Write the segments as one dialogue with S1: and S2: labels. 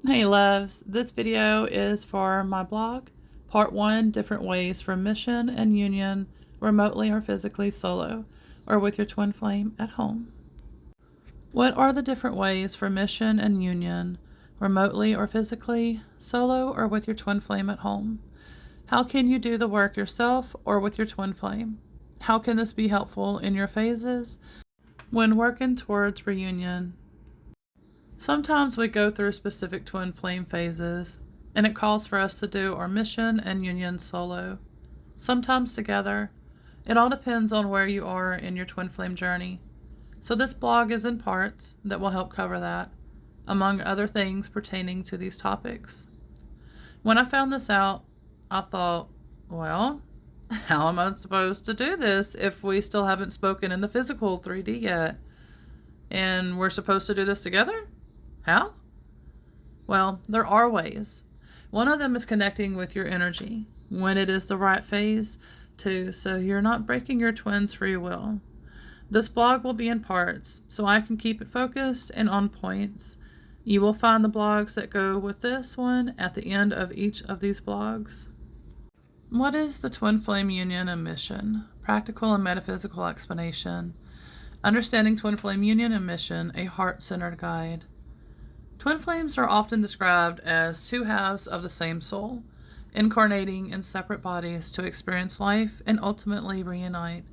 S1: Hey loves, this video is for my blog, part 1, different ways for mission and union, remotely or physically solo, or with your twin flame at home. What are the different ways for mission and union, remotely or physically, solo, or with your twin flame at home? How can you do the work yourself or with your twin flame? How can this be helpful in your phases when working towards reunion? Sometimes we go through specific twin flame phases, and it calls for us to do our mission and union solo, sometimes together. It all depends on where you are in your twin flame journey. So this blog is in parts that will help cover that, among other things pertaining to these topics. When I found this out, I thought, well, how am I supposed to do this if we still haven't spoken in the physical 3D yet? And we're supposed to do this together? How? Well, there are ways. One of them is connecting with your energy when it is the right phase too, so you're not breaking your twin's free will. This blog will be in parts, so I can keep it focused and on points. You will find the blogs that go with this one at the end of each of these blogs. What is the twin flame union and mission? Practical and metaphysical explanation. Understanding twin flame union and mission, a heart-centered guide. Twin flames are often described as two halves of the same soul, incarnating in separate bodies to experience life and ultimately reunite.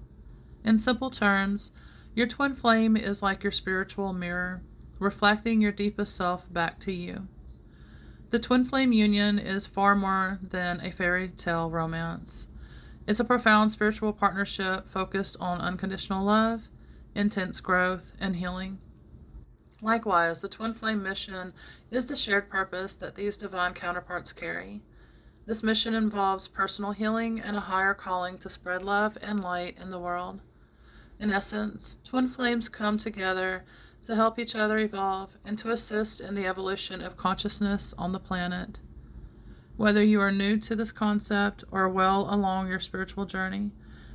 S1: In simple terms, your twin flame is like your spiritual mirror, reflecting your deepest self back to you. The twin flame union is far more than a fairy tale romance. It's a profound spiritual partnership focused on unconditional love, intense growth, and healing. Likewise, the twin flame mission is the shared purpose that these divine counterparts carry. This mission involves personal healing and a higher calling to spread love and light in the world. In essence, twin flames come together to help each other evolve and to assist in the evolution of consciousness on the planet. Whether you are new to this concept or well along your spiritual journey,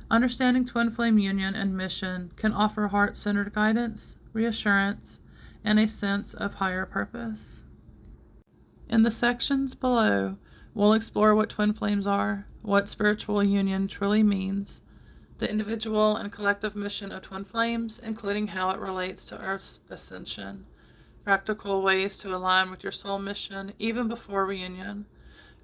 S1: understanding twin flame union and mission can offer heart-centered guidance, reassurance, and a sense of higher purpose. In the sections below, we'll explore what twin flames are, what spiritual union truly means, the individual and collective mission of twin flames, including how it relates to Earth's ascension, practical ways to align with your soul mission even before reunion,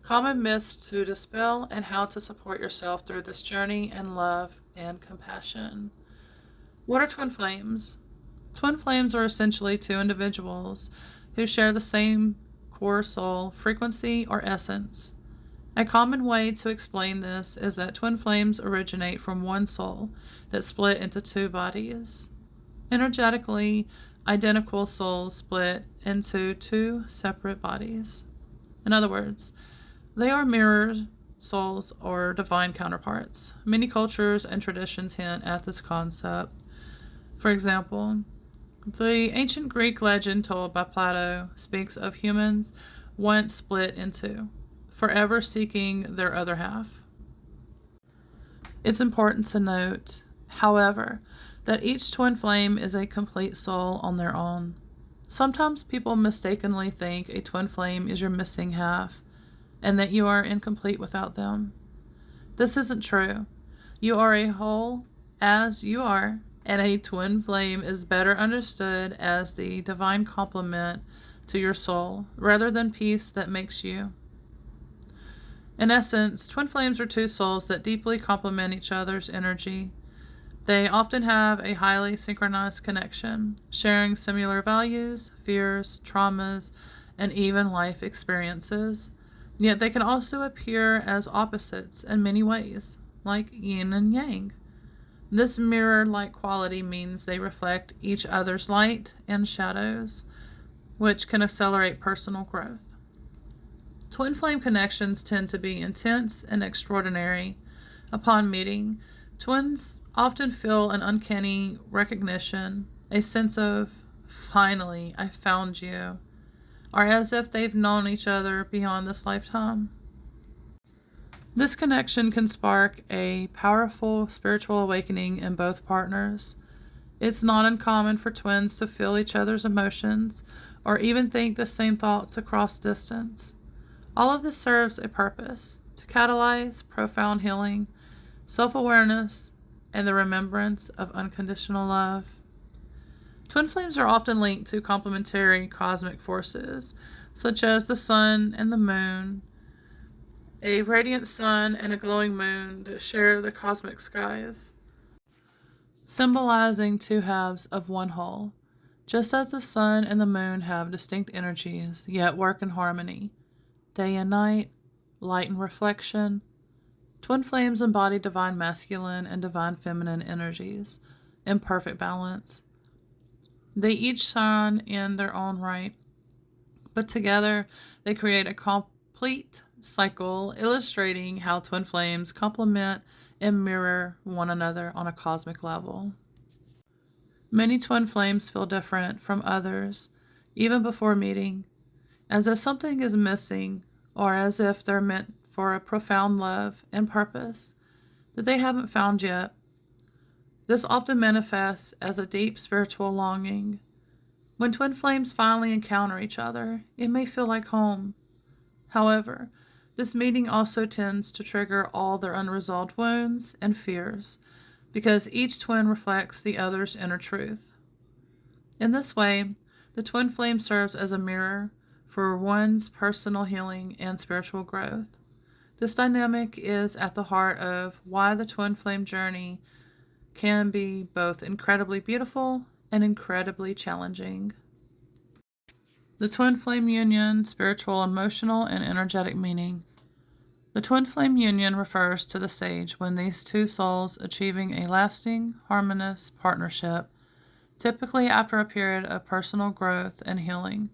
S1: common myths to dispel, and how to support yourself through this journey in love and compassion. What are twin flames? Twin flames are essentially two individuals who share the same core soul, frequency, or essence. A common way to explain this is that twin flames originate from one soul that split into two bodies. Energetically, identical souls split into two separate bodies. In other words, they are mirror souls or divine counterparts. Many cultures and traditions hint at this concept. For example, the ancient Greek legend told by Plato speaks of humans once split in two, forever seeking their other half. It's important to note, however, that each twin flame is a complete soul on their own. Sometimes people mistakenly think a twin flame is your missing half, and that you are incomplete without them. This isn't true. You are a whole as you are, and a twin flame is better understood as the divine complement to your soul, rather than piece that makes you. In essence, twin flames are two souls that deeply complement each other's energy. They often have a highly synchronized connection, sharing similar values, fears, traumas, and even life experiences. Yet they can also appear as opposites in many ways, like yin and yang. This mirror-like quality means they reflect each other's light and shadows, which can accelerate personal growth. Twin flame connections tend to be intense and extraordinary. Upon meeting, twins often feel an uncanny recognition, a sense of, finally, I found you, or as if they've known each other beyond this lifetime. This connection can spark a powerful spiritual awakening in both partners. It's not uncommon for twins to feel each other's emotions or even think the same thoughts across distance. All of this serves a purpose: to catalyze profound healing, self-awareness, and the remembrance of unconditional love. Twin flames are often linked to complementary cosmic forces, such as the sun and the moon. A radiant sun and a glowing moon that share the cosmic skies, symbolizing two halves of one whole. Just as the sun and the moon have distinct energies, yet work in harmony, day and night, light and reflection, twin flames embody divine masculine and divine feminine energies in perfect balance. They each shine in their own right, but together they create a complete cycle, illustrating how twin flames complement and mirror one another on a cosmic level. Many twin flames feel different from others, even before meeting, as if something is missing, or as if they're meant for a profound love and purpose that they haven't found yet. This often manifests as a deep spiritual longing. When twin flames finally encounter each other, it may feel like home. However, this meeting also tends to trigger all their unresolved wounds and fears, because each twin reflects the other's inner truth. In this way, the twin flame serves as a mirror for one's personal healing and spiritual growth. This dynamic is at the heart of why the twin flame journey can be both incredibly beautiful and incredibly challenging. The twin flame union: spiritual, emotional, and energetic meaning. The twin flame union refers to the stage when these two souls achieving a lasting, harmonious partnership, typically after a period of personal growth and healing.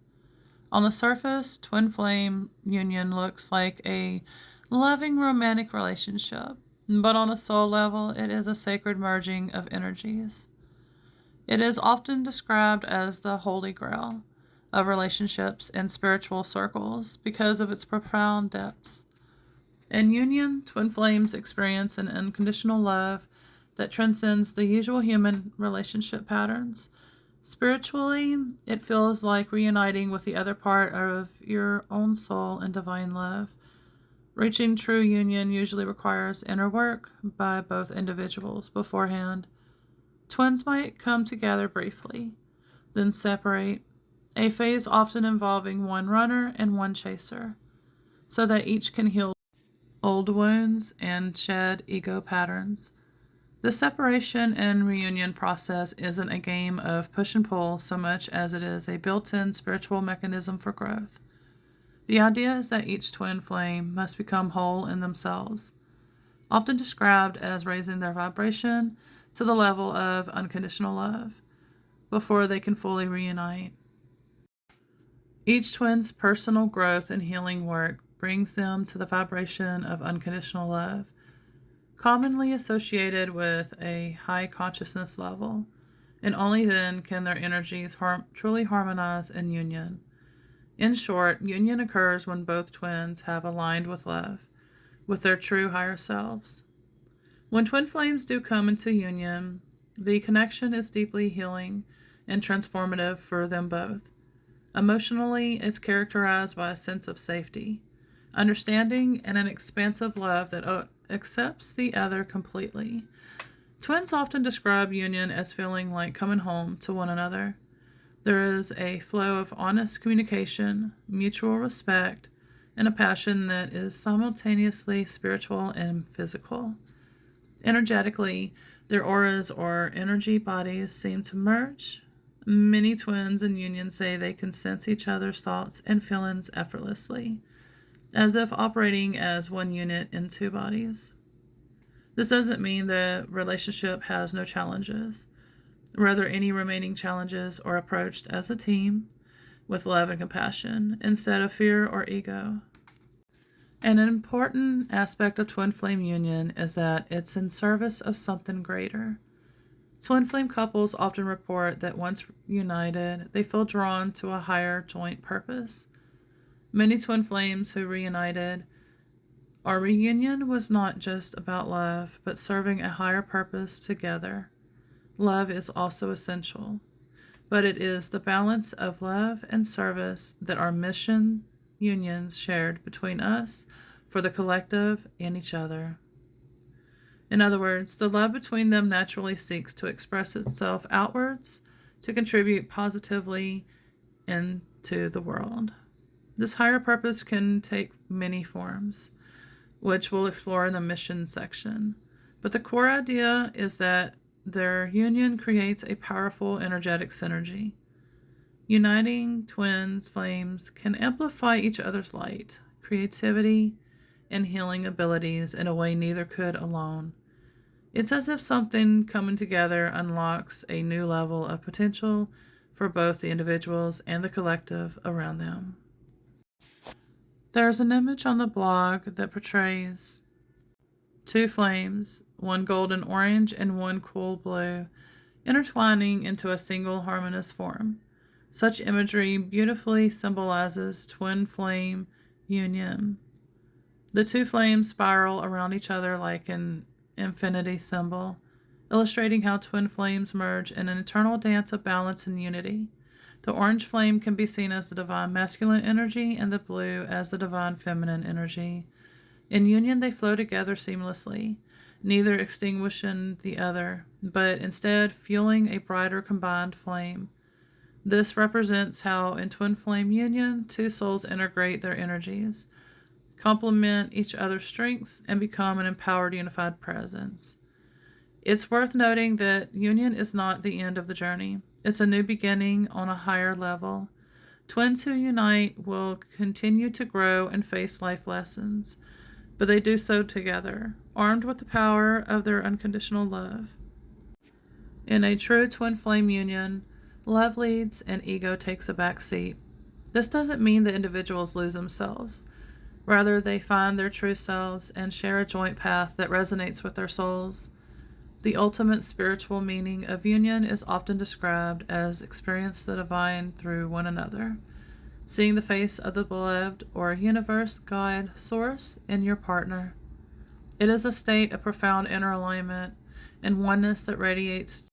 S1: On the surface, twin flame union looks like a loving romantic relationship, but on a soul level, it is a sacred merging of energies. It is often described as the holy grail of relationships in spiritual circles because of its profound depths. In union, twin flames experience an unconditional love that transcends the usual human relationship patterns. Spiritually, it feels like reuniting with the other part of your own soul in divine love. Reaching true union usually requires inner work by both individuals beforehand. Twins might come together briefly, then separate, a phase often involving one runner and one chaser, so that each can heal old wounds and shed ego patterns. The separation and reunion process isn't a game of push and pull so much as it is a built-in spiritual mechanism for growth. The idea is that each twin flame must become whole in themselves, often described as raising their vibration to the level of unconditional love, before they can fully reunite. Each twin's personal growth and healing work brings them to the vibration of unconditional love, commonly associated with a high consciousness level, and only then can their energies truly harmonize in union. In short, union occurs when both twins have aligned with love, with their true higher selves. When twin flames do come into union, the connection is deeply healing and transformative for them both. Emotionally, it's characterized by a sense of safety, understanding, and an expansive love that accepts the other completely. Twins often describe union as feeling like coming home to one another. There is a flow of honest communication, mutual respect, and a passion that is simultaneously spiritual and physical. Energetically, their auras or energy bodies seem to merge. Many twins in union say they can sense each other's thoughts and feelings effortlessly, as if operating as one unit in two bodies. This doesn't mean the relationship has no challenges. Rather, any remaining challenges are approached as a team with love and compassion instead of fear or ego. And an important aspect of twin flame union is that it's in service of something greater. Twin flame couples often report that once united, they feel drawn to a higher joint purpose. Many twin flames who reunited, our reunion was not just about love, but serving a higher purpose together. Love is also essential. but it is the balance of love and service that our mission unions shared between us for the collective and each other. In other words, the love between them naturally seeks to express itself outwards to contribute positively into the world. This higher purpose can take many forms, which we'll explore in the mission section. But the core idea is that their union creates a powerful energetic synergy. Uniting twins flames can amplify each other's light, creativity, and healing abilities in a way neither could alone. It's as if something coming together unlocks a new level of potential for both the individuals and the collective around them. There's an image on the blog that portrays two flames, one golden orange and one cool blue, intertwining into a single harmonious form. Such imagery beautifully symbolizes twin flame union. The two flames spiral around each other like an infinity symbol, illustrating how twin flames merge in an eternal dance of balance and unity. The orange flame can be seen as the divine masculine energy and the blue as the divine feminine energy. In union, they flow together seamlessly, neither extinguishing the other, but instead fueling a brighter combined flame. This represents how, in twin flame union, two souls integrate their energies, complement each other's strengths, and become an empowered, unified presence. It's worth noting that union is not the end of the journey. It's a new beginning on a higher level. Twins who unite will continue to grow and face life lessons, but they do so together, armed with the power of their unconditional love. In a true twin flame union, love leads and ego takes a back seat. This doesn't mean that individuals lose themselves. Rather, they find their true selves and share a joint path that resonates with their souls. The ultimate spiritual meaning of union is often described as experience the divine through one another, seeing the face of the beloved or universe, God, source in your partner. It is a state of profound inner alignment and oneness that radiates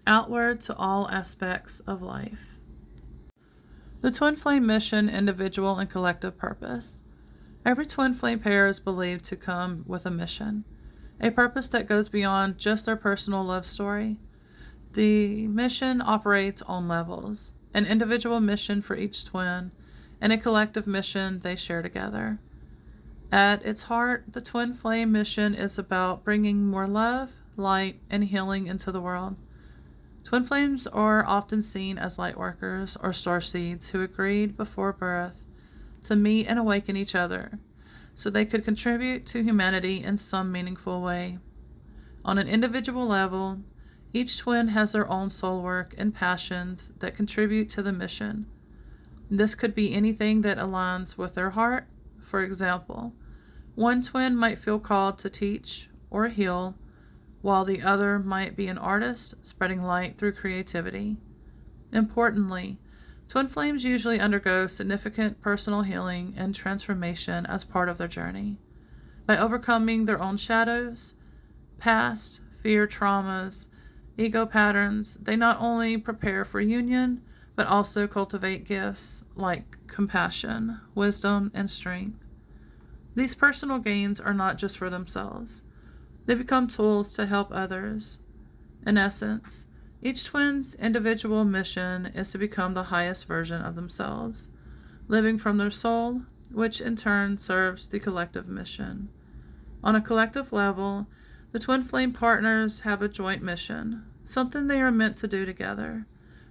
S1: outward to all aspects of life. The twin flame mission, individual and collective purpose. Every twin flame pair is believed to come with a mission, a purpose that goes beyond just their personal love story. The mission operates on levels, an individual mission for each twin, and a collective mission they share together. At its heart, the twin flame mission is about bringing more love, light, and healing into the world. Twin flames are often seen as light workers or starseeds who agreed before birth to meet and awaken each other so they could contribute to humanity in some meaningful way. On an individual level, each twin has their own soul work and passions that contribute to the mission. This could be anything that aligns with their heart. For example, one twin might feel called to teach or heal, while the other might be an artist spreading light through creativity. Importantly, twin flames usually undergo significant personal healing and transformation as part of their journey. By overcoming their own shadows, past, fear, traumas, ego patterns, they not only prepare for union, but also cultivate gifts like compassion, wisdom, and strength. These personal gains are not just for themselves. They become tools to help others. In essence, each twin's individual mission is to become the highest version of themselves, living from their soul, which in turn serves the collective mission. On a collective level, the twin flame partners have a joint mission, something they are meant to do together,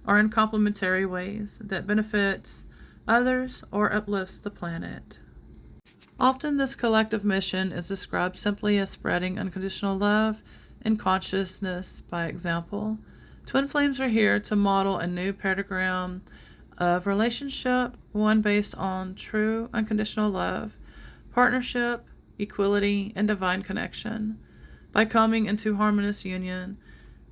S1: or in complementary ways that benefits others or uplifts the planet. Often this collective mission is described simply as spreading unconditional love and consciousness by example. Twin flames are here to model a new paradigm of relationship, one based on true unconditional love, partnership, equality, and divine connection. By coming into harmonious union,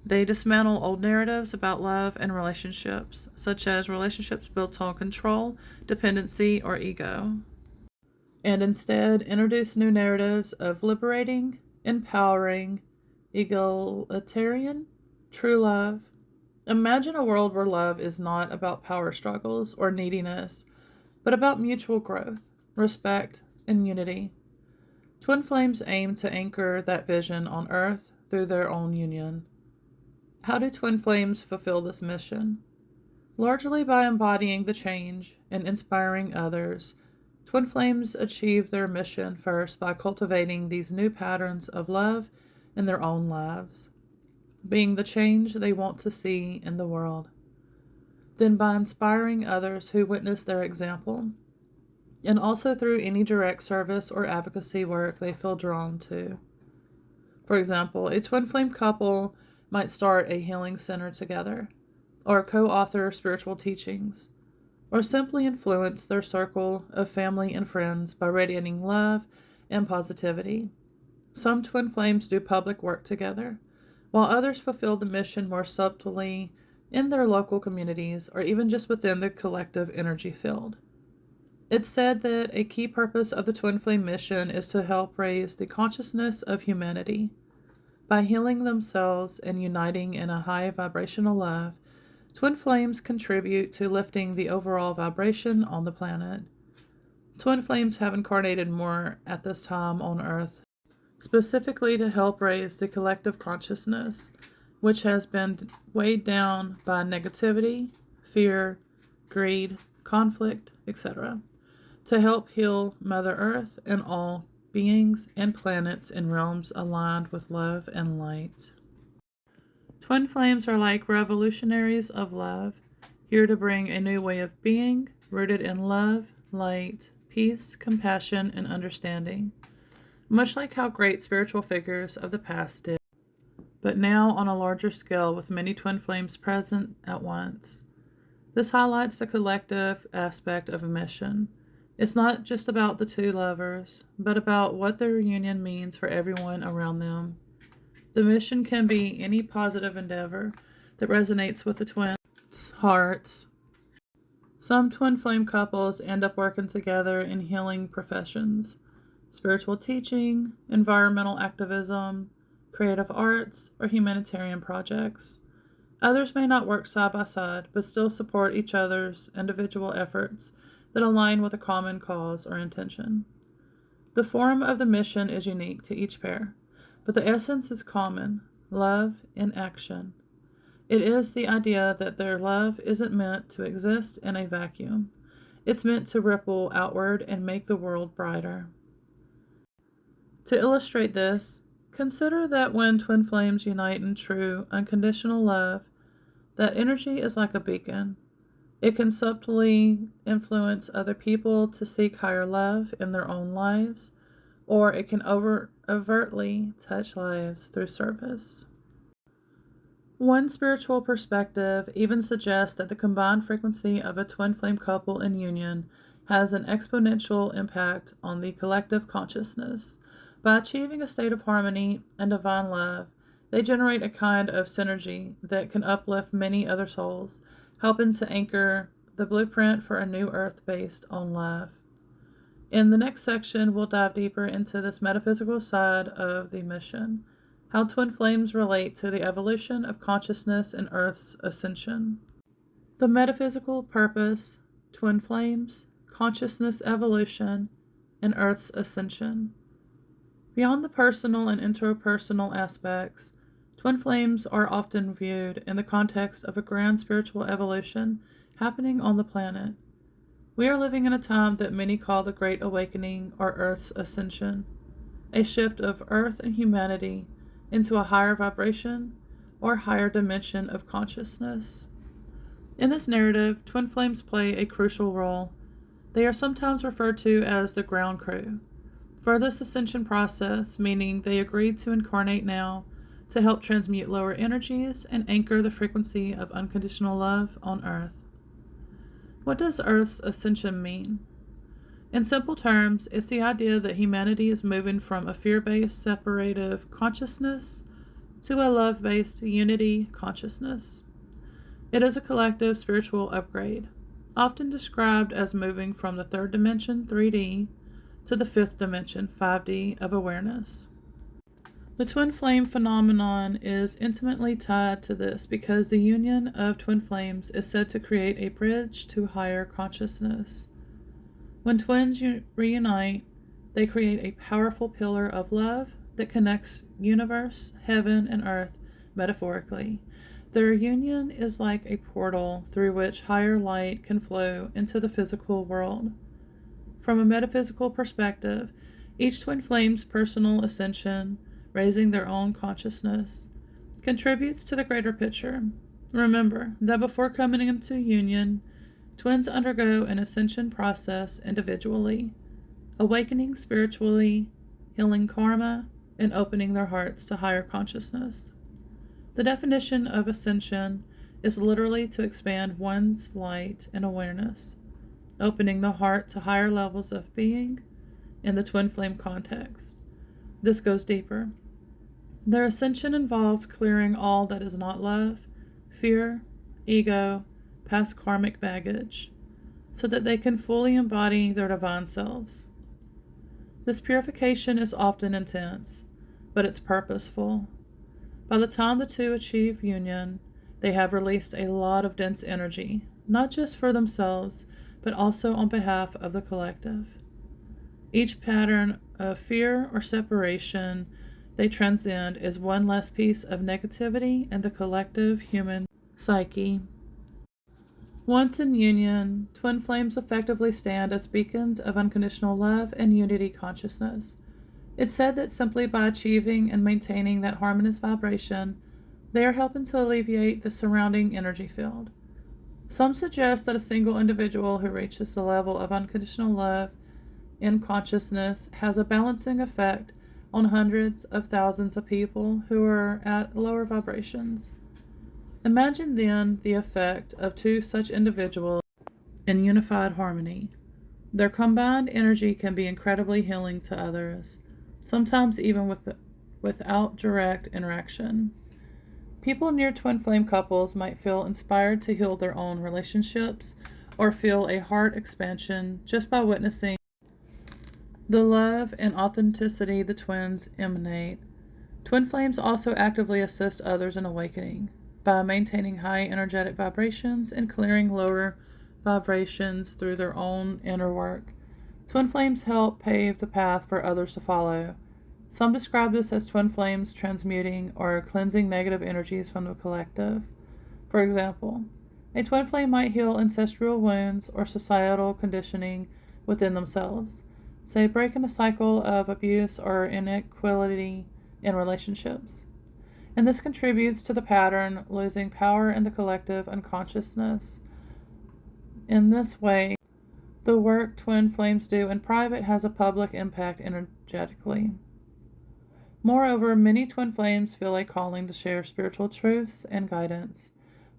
S1: they dismantle old narratives about love and relationships, such as relationships built on control, dependency, or ego, and instead introduce new narratives of liberating, empowering, egalitarian, true love, Imagine a world where love is not about power struggles or neediness, but about mutual growth, respect, and unity. Twin flames aim to anchor that vision on Earth through their own union. How do twin flames fulfill this mission? Largely by embodying the change and inspiring others, twin flames achieve their mission first by cultivating these new patterns of love in their own lives, being the change they want to see in the world. Then by inspiring others who witness their example, and also through any direct service or advocacy work they feel drawn to. For example, a twin flame couple might start a healing center together, or co-author spiritual teachings, or simply influence their circle of family and friends by radiating love and positivity. Some twin flames do public work together, while others fulfill the mission more subtly in their local communities or even just within the collective energy field. It's said that a key purpose of the twin flame mission is to help raise the consciousness of humanity. By healing themselves and uniting in a high vibrational love, twin flames contribute to lifting the overall vibration on the planet. Twin flames have incarnated more at this time on Earth, specifically to help raise the collective consciousness, which has been weighed down by negativity, fear, greed, conflict, etc., to help heal Mother Earth and all beings and planets in realms aligned with love and light. Twin flames are like revolutionaries of love, here to bring a new way of being, rooted in love, light, peace, compassion, and understanding, much like how great spiritual figures of the past did, but now on a larger scale with many twin flames present at once. This highlights the collective aspect of a mission. It's not just about the two lovers, but about what their union means for everyone around them. The mission can be any positive endeavor that resonates with the twins' hearts. Some twin flame couples end up working together in healing professions, spiritual teaching, environmental activism, creative arts, or humanitarian projects. Others may not work side by side, but still support each other's individual efforts that align with a common cause or intention. The form of the mission is unique to each pair, but the essence is common: love in action. It is the idea that their love isn't meant to exist in a vacuum. It's meant to ripple outward and make the world brighter. To illustrate this, consider that when twin flames unite in true, unconditional love, that energy is like a beacon. It can subtly influence other people to seek higher love in their own lives, or it can overtly touch lives through service. One spiritual perspective even suggests that the combined frequency of a twin flame couple in union has an exponential impact on the collective consciousness. By achieving a state of harmony and divine love, they generate a kind of synergy that can uplift many other souls, helping to anchor the blueprint for a new earth based on love. In the next section, we'll dive deeper into this metaphysical side of the mission, how twin flames relate to the evolution of consciousness and Earth's ascension. The metaphysical purpose, twin flames, consciousness evolution, and Earth's ascension. Beyond the personal and interpersonal aspects, twin flames are often viewed in the context of a grand spiritual evolution happening on the planet. We are living in a time that many call the Great Awakening or Earth's Ascension, a shift of Earth and humanity into a higher vibration or higher dimension of consciousness. In this narrative, twin flames play a crucial role. They are sometimes referred to as the ground crew for this ascension process, meaning they agreed to incarnate now to help transmute lower energies and anchor the frequency of unconditional love on Earth. What does Earth's ascension mean? In simple terms, it's the idea that humanity is moving from a fear-based separative consciousness to a love-based unity consciousness. It is a collective spiritual upgrade, often described as moving from the third dimension, 3D, to the fifth dimension, 5D, of awareness. The twin flame phenomenon is intimately tied to this because the union of twin flames is said to create a bridge to higher consciousness. When twins reunite, they create a powerful pillar of love that connects universe, heaven, and earth metaphorically. Their union is like a portal through which higher light can flow into the physical world. From a metaphysical perspective, each twin flame's personal ascension, raising their own consciousness, contributes to the greater picture. Remember that before coming into union, twins undergo an ascension process individually, awakening spiritually, healing karma, and opening their hearts to higher consciousness. The definition of ascension is literally to expand one's light and awareness, opening the heart to higher levels of being in the twin flame context. This goes deeper. Their ascension involves clearing all that is not love, fear, ego, past karmic baggage, so that they can fully embody their divine selves. This purification is often intense, but it's purposeful. By the time the two achieve union, they have released a lot of dense energy, not just for themselves, but also on behalf of the collective. Each pattern of fear or separation they transcend is one less piece of negativity in the collective human psyche. Once in union, twin flames effectively stand as beacons of unconditional love and unity consciousness. It's said that simply by achieving and maintaining that harmonious vibration, they are helping to alleviate the surrounding energy field. Some suggest that a single individual who reaches the level of unconditional love in consciousness has a balancing effect on hundreds of thousands of people who are at lower vibrations. Imagine then the effect of two such individuals in unified harmony. Their combined energy can be incredibly healing to others, sometimes even without direct interaction. People near twin flame couples might feel inspired to heal their own relationships or feel a heart expansion just by witnessing the love and authenticity the twins emanate. Twin flames also actively assist others in awakening by maintaining high energetic vibrations and clearing lower vibrations through their own inner work. Twin flames help pave the path for others to follow. Some describe this as twin flames transmuting or cleansing negative energies from the collective. For example, a twin flame might heal ancestral wounds or societal conditioning within themselves, say breaking a cycle of abuse or inequality in relationships. And this contributes to the pattern losing power in the collective unconsciousness. In this way, the work twin flames do in private has a public impact energetically. Moreover, many twin flames feel a calling to share spiritual truths and guidance.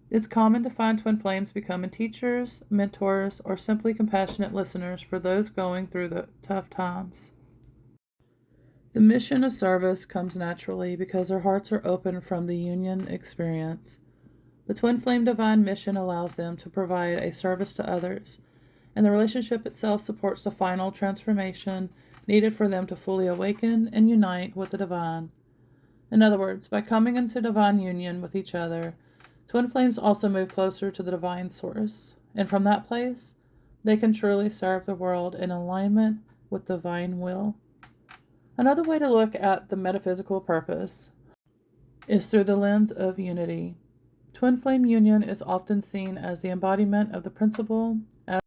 S1: It's common to find twin flames becoming teachers, mentors, or simply compassionate listeners for those going through the tough times. The mission of service comes naturally because their hearts are open from the union experience. The twin flame divine mission allows them to provide a service to others, and the relationship itself supports the final transformation needed for them to fully awaken and unite with the divine. In other words, by coming into divine union with each other, twin flames also move closer to the divine source, and from that place, they can truly serve the world in alignment with divine will. Another way to look at the metaphysical purpose is through the lens of unity. Twin flame union is often seen as the embodiment of the principle as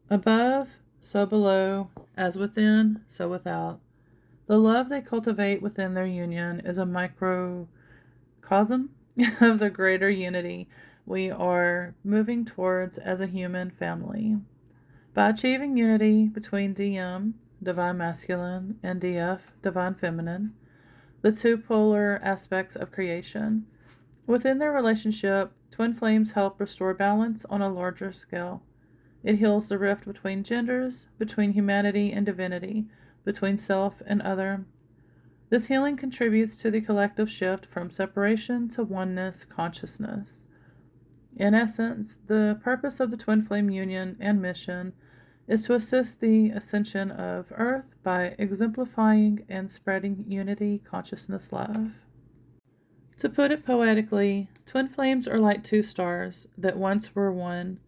S1: above, so below, as within, so without. The love they cultivate within their union is a microcosm of the greater unity we are moving towards as a human family. By achieving unity between DM, divine masculine, and DF, divine feminine, the two polar aspects of creation, within their relationship, twin flames help restore balance on a larger scale. It heals the rift between genders, between humanity and divinity, between self and other. This healing contributes to the collective shift from separation to oneness consciousness. In essence, the purpose of the twin flame union and mission is to assist the ascension of Earth by exemplifying and spreading unity, consciousness, love. To put it poetically, twin flames are like two stars that once were one.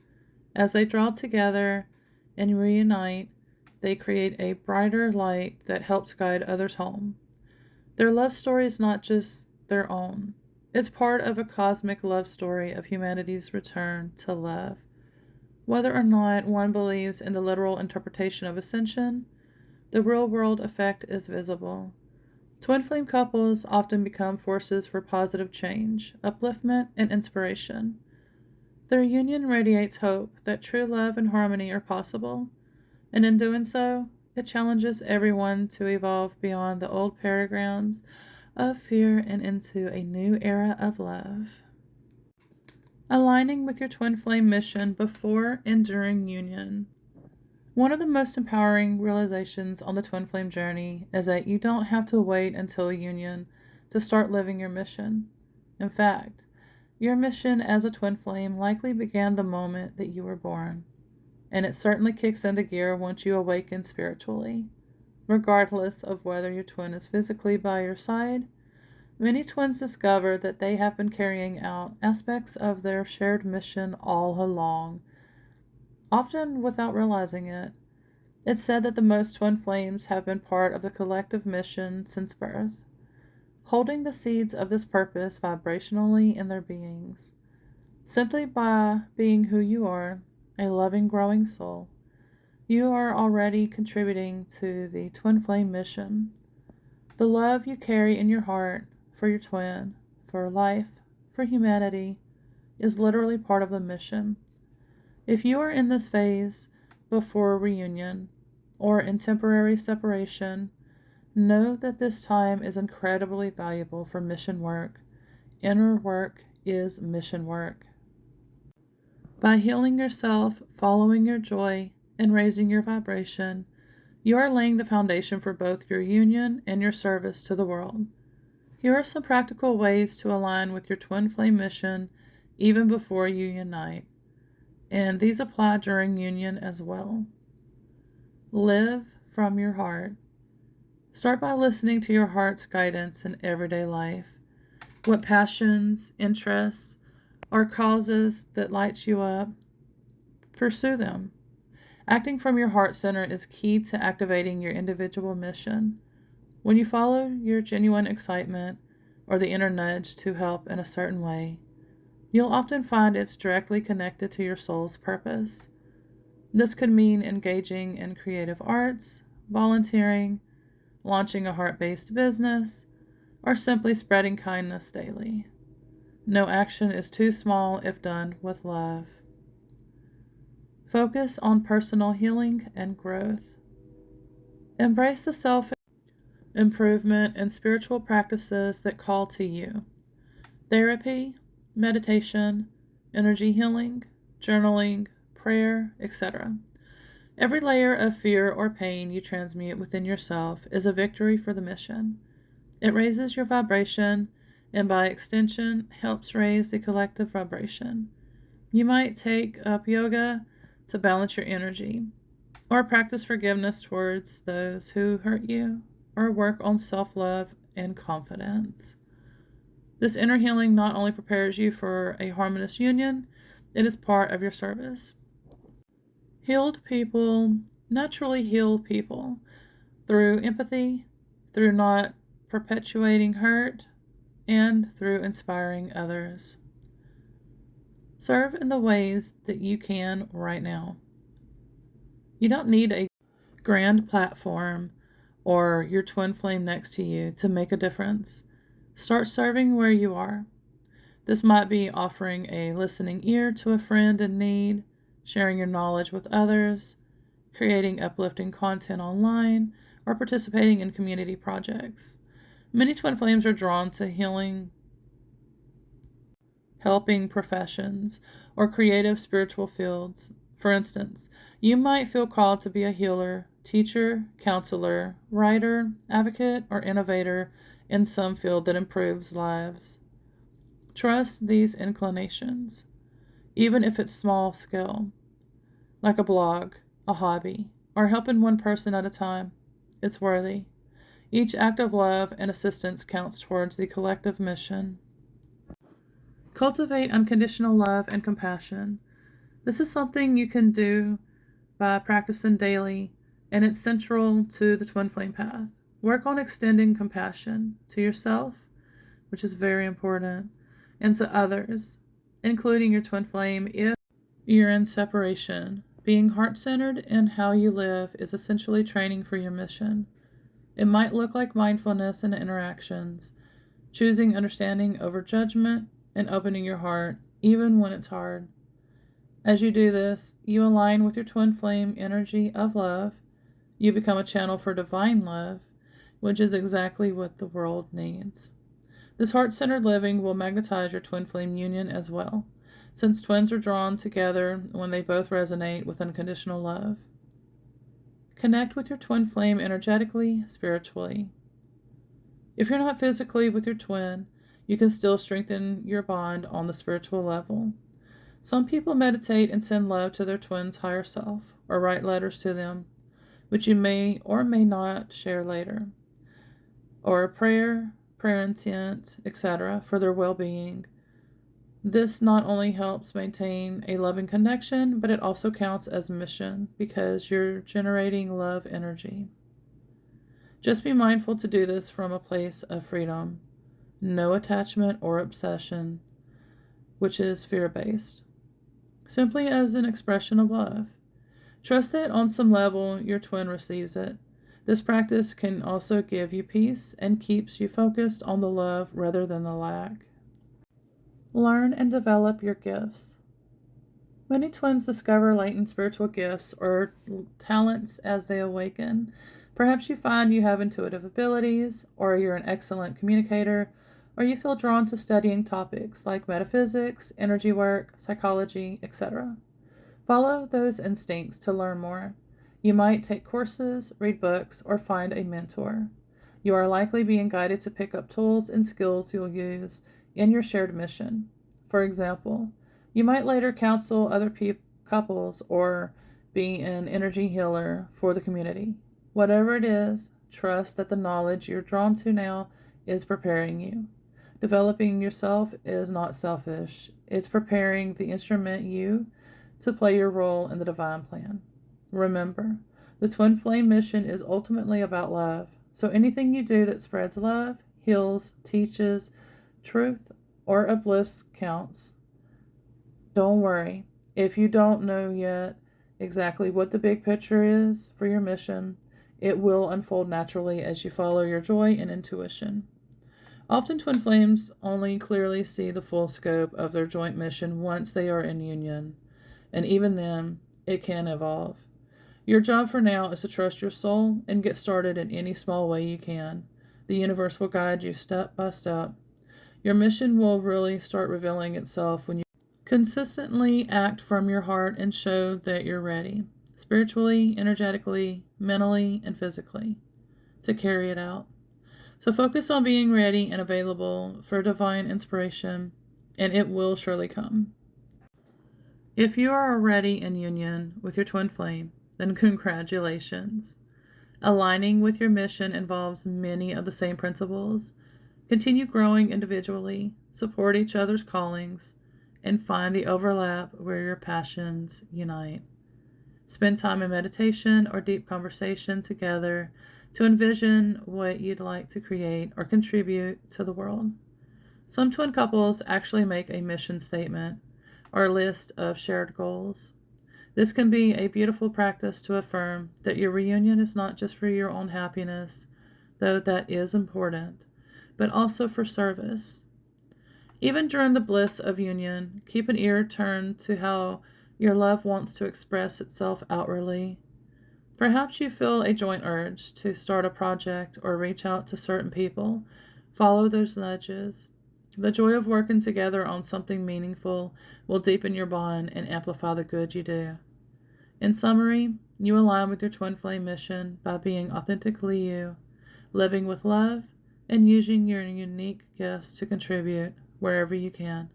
S1: As they draw together and reunite, they create a brighter light that helps guide others home. Their love story is not just their own, it's part of a cosmic love story of humanity's return to love. Whether or not one believes in the literal interpretation of ascension, the real world effect is visible. Twin flame couples often become forces for positive change, upliftment, and inspiration. Their union radiates hope that true love and harmony are possible, and in doing so, it challenges everyone to evolve beyond the old paradigms of fear and into a new era of love. Aligning with your twin flame mission before and during union. One of the most empowering realizations on the twin flame journey is that you don't have to wait until union to start living your mission. In fact, your mission as a twin flame likely began the moment that you were born, and it certainly kicks into gear once you awaken spiritually. Regardless of whether your twin is physically by your side, many twins discover that they have been carrying out aspects of their shared mission all along, often without realizing it. It's said that the most twin flames have been part of the collective mission since birth, holding the seeds of this purpose vibrationally in their beings. Simply by being who you are, a loving, growing soul, you are already contributing to the twin flame mission. The love you carry in your heart for your twin, for life, for humanity, is literally part of the mission. If you are in this phase before reunion or in temporary separation, know that this time is incredibly valuable for mission work. Inner work is mission work. By healing yourself, following your joy, and raising your vibration, you are laying the foundation for both your union and your service to the world. Here are some practical ways to align with your twin flame mission even before you unite, and these apply during union as well. Live from your heart. Start by listening to your heart's guidance in everyday life. What passions, interests, or causes that light you up, pursue them. Acting from your heart center is key to activating your individual mission. When you follow your genuine excitement or the inner nudge to help in a certain way, you'll often find it's directly connected to your soul's purpose. This could mean engaging in creative arts, volunteering, launching a heart-based business, or simply spreading kindness daily. No action is too small if done with love. Focus on personal healing and growth. Embrace the self-improvement and spiritual practices that call to you. Therapy, meditation, energy healing, journaling, prayer, etc. Every layer of fear or pain you transmute within yourself is a victory for the mission. It raises your vibration and by extension helps raise the collective vibration. You might take up yoga to balance your energy, or practice forgiveness towards those who hurt you, or work on self-love and confidence. This inner healing not only prepares you for a harmonious union, it is part of your service. Healed people naturally heal people through empathy, through not perpetuating hurt, and through inspiring others. Serve in the ways that you can right now. You don't need a grand platform or your twin flame next to you to make a difference. Start serving where you are. This might be offering a listening ear to a friend in need, sharing your knowledge with others, creating uplifting content online, or participating in community projects. Many twin flames are drawn to healing, helping professions, or creative spiritual fields. For instance, you might feel called to be a healer, teacher, counselor, writer, advocate, or innovator in some field that improves lives. Trust these inclinations, even if it's small scale, like a blog, a hobby, or helping one person at a time. It's worthy. Each act of love and assistance counts towards the collective mission. Cultivate unconditional love and compassion. This is something you can do by practicing daily, and it's central to the twin flame path. Work on extending compassion to yourself, which is very important, and to others, including your twin flame if you're in separation. Being heart-centered in how you live is essentially training for your mission. It might look like mindfulness in interactions, choosing understanding over judgment, and opening your heart, even when it's hard. As you do this, you align with your twin flame energy of love. You become a channel for divine love, which is exactly what the world needs. This heart-centered living will magnetize your twin flame union as well, since twins are drawn together when they both resonate with unconditional love. Connect with your twin flame energetically, spiritually. If you're not physically with your twin, you can still strengthen your bond on the spiritual level. Some people meditate and send love to their twin's higher self, or write letters to them, which you may or may not share later, or a prayer intent, etc., for their well-being. This not only helps maintain a loving connection, but it also counts as mission because you're generating love energy. Just be mindful to do this from a place of freedom, no attachment or obsession, which is fear-based, simply as an expression of love. Trust that on some level your twin receives it. This practice can also give you peace and keeps you focused on the love rather than the lack. Learn and develop your gifts. Many twins discover latent spiritual gifts or talents as they awaken. Perhaps you find you have intuitive abilities, or you're an excellent communicator, or you feel drawn to studying topics like metaphysics, energy work, psychology, etc. Follow those instincts to learn more. You might take courses, read books, or find a mentor. You are likely being guided to pick up tools and skills you'll use in your shared mission. For example, you might later counsel other couples or be an energy healer for the community. Whatever it is, trust that the knowledge you're drawn to now is preparing you. Developing yourself is not selfish. It's preparing the instrument you to play your role in the divine plan. Remember, the twin flame mission is ultimately about love. So anything you do that spreads love, heals, teaches truth, or uplifts counts. Don't worry. If you don't know yet exactly what the big picture is for your mission, it will unfold naturally as you follow your joy and intuition. Often twin flames only clearly see the full scope of their joint mission once they are in union, and even then, it can evolve. Your job for now is to trust your soul and get started in any small way you can. The universe will guide you step by step. Your mission will really start revealing itself when you consistently act from your heart and show that you're ready, spiritually, energetically, mentally, and physically, to carry it out. So focus on being ready and available for divine inspiration, and it will surely come. If you are already in union with your twin flame, then congratulations. Aligning with your mission involves many of the same principles. Continue growing individually, support each other's callings, and find the overlap where your passions unite. Spend time in meditation or deep conversation together to envision what you'd like to create or contribute to the world. Some twin couples actually make a mission statement or a list of shared goals. This can be a beautiful practice to affirm that your reunion is not just for your own happiness, though that is important, but also for service. Even during the bliss of union, keep an ear turned to how your love wants to express itself outwardly. Perhaps you feel a joint urge to start a project or reach out to certain people. Follow those nudges. The joy of working together on something meaningful will deepen your bond and amplify the good you do. In summary, you align with your twin flame mission by being authentically you, living with love, and using your unique gifts to contribute wherever you can.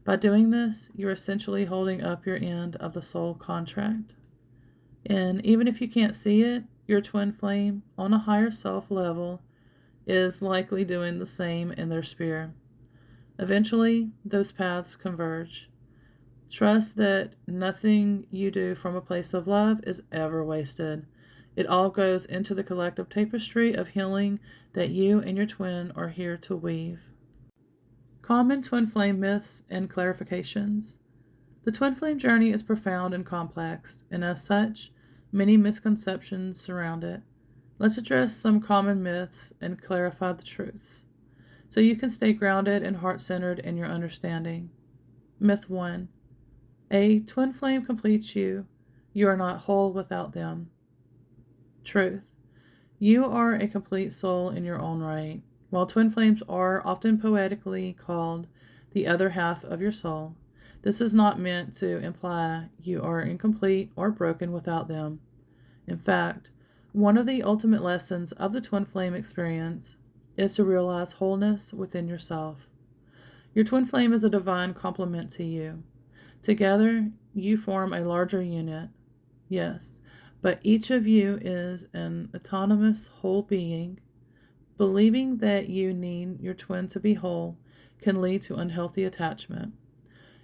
S1: By doing this, you're essentially holding up your end of the soul contract. And even if you can't see it, your twin flame on a higher self level is likely doing the same in their sphere. Eventually, those paths converge. Trust that nothing you do from a place of love is ever wasted. It all goes into the collective tapestry of healing that you and your twin are here to weave. Common twin flame myths and clarifications. The twin flame journey is profound and complex, and as such, many misconceptions surround it. Let's address some common myths and clarify the truths, so you can stay grounded and heart-centered in your understanding. Myth 1. A twin flame completes you. You are not whole without them. Truth. You are a complete soul in your own right. While twin flames are often poetically called the other half of your soul, this is not meant to imply you are incomplete or broken without them. In fact, one of the ultimate lessons of the twin flame experience is to realize wholeness within yourself. Your twin flame is a divine complement to you. Together, you form a larger unit. Yes, but each of you is an autonomous whole being. Believing that you need your twin to be whole can lead to unhealthy attachment.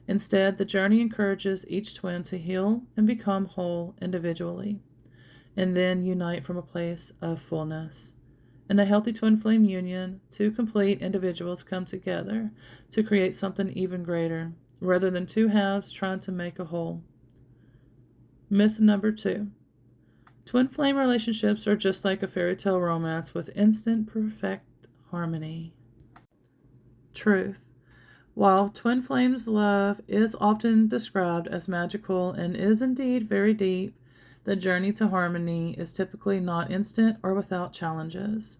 S1: Instead, the journey encourages each twin to heal and become whole individually, and then unite from a place of fullness. In a healthy twin flame union, two complete individuals come together to create something even greater, rather than two halves trying to make a whole. Myth number 2. Twin flame relationships are just like a fairy tale romance with instant perfect harmony. Truth. While twin flames' love is often described as magical and is indeed very deep, the journey to harmony is typically not instant or without challenges.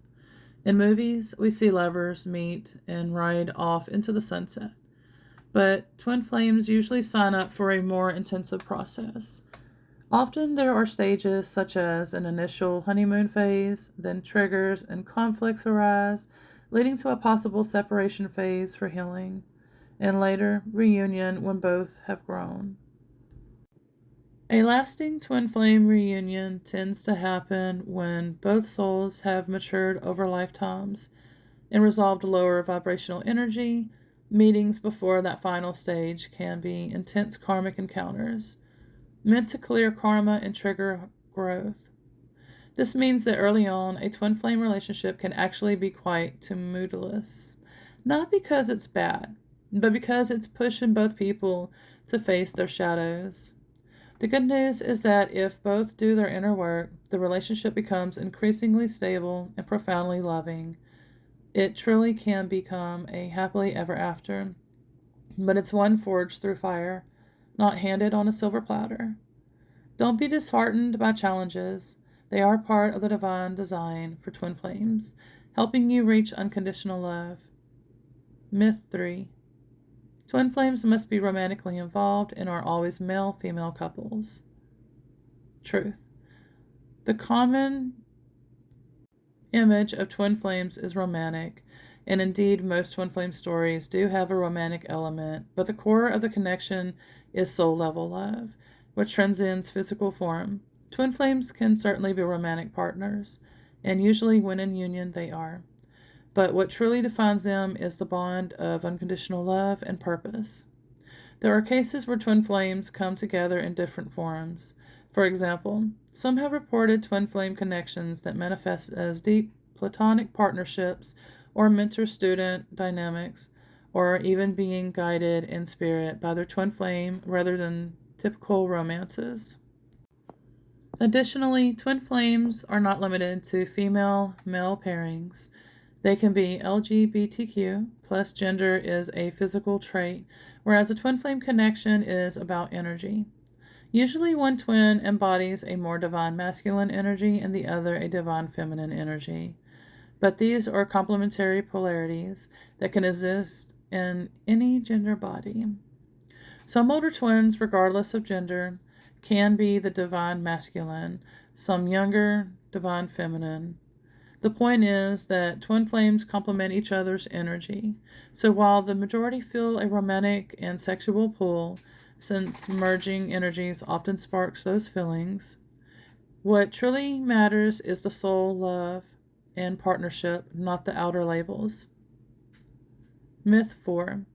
S1: In movies, we see lovers meet and ride off into the sunset, but twin flames usually sign up for a more intensive process. Often there are stages such as an initial honeymoon phase, then triggers and conflicts arise, leading to a possible separation phase for healing, and later reunion when both have grown. A lasting twin flame reunion tends to happen when both souls have matured over lifetimes and resolved lower vibrational energy. Meetings before that final stage can be intense karmic encounters, meant to clear karma and trigger growth. This means that early on, a twin flame relationship can actually be quite tumultuous, not because it's bad, but because it's pushing both people to face their shadows. The good news is that if both do their inner work, the relationship becomes increasingly stable and profoundly loving. It truly can become a happily ever after, but it's one forged through fire, not handed on a silver platter. Don't be disheartened by challenges. They are part of the divine design for twin flames, helping you reach unconditional love. Myth 3. Twin flames must be romantically involved and are always male-female couples. Truth. The common image of twin flames is romantic, and indeed most twin flame stories do have a romantic element, but the core of the connection is soul-level love, which transcends physical form. Twin flames can certainly be romantic partners, and usually when in union they are. But what truly defines them is the bond of unconditional love and purpose. There are cases where twin flames come together in different forms. For example, some have reported twin flame connections that manifest as deep platonic partnerships or mentor-student dynamics, or even being guided in spirit by their twin flame rather than typical romances. Additionally, twin flames are not limited to female-male pairings. They can be LGBTQ, plus gender is a physical trait, whereas a twin flame connection is about energy. Usually one twin embodies a more divine masculine energy and the other a divine feminine energy. But these are complementary polarities that can exist in any gender body. Some older twins, regardless of gender, can be the divine masculine, some younger, divine feminine. The point is that twin flames complement each other's energy. So while the majority feel a romantic and sexual pull, since merging energies often sparks those feelings, What truly matters is the soul, love, and partnership, not the outer labels. Myth 4.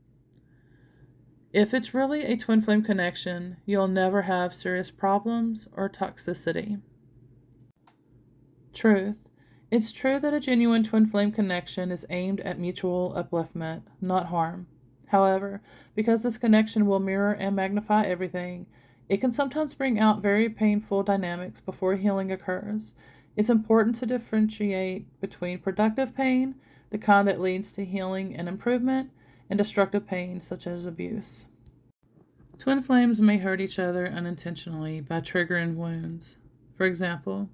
S1: If it's really a twin flame connection, you'll never have serious problems or toxicity. Truth. It's true that a genuine twin flame connection is aimed at mutual upliftment, not harm. However, because this connection will mirror and magnify everything, it can sometimes bring out very painful dynamics before healing occurs. It's important to differentiate between productive pain, the kind that leads to healing and improvement, and destructive pain, such as abuse. Twin flames may hurt each other unintentionally by triggering wounds. For example,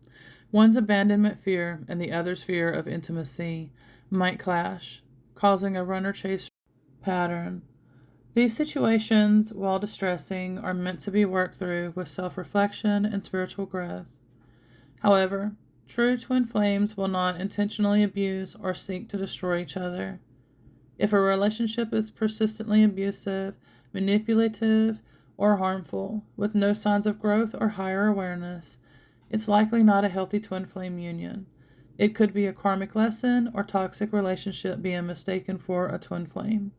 S1: one's abandonment fear and the other's fear of intimacy might clash, causing a runner-chase pattern. These situations, while distressing, are meant to be worked through with self-reflection and spiritual growth. However, true twin flames will not intentionally abuse or seek to destroy each other. If a relationship is persistently abusive, manipulative, or harmful, with no signs of growth or higher awareness, it's likely not a healthy twin flame union. It could be a karmic lesson or toxic relationship being mistaken for a twin flame.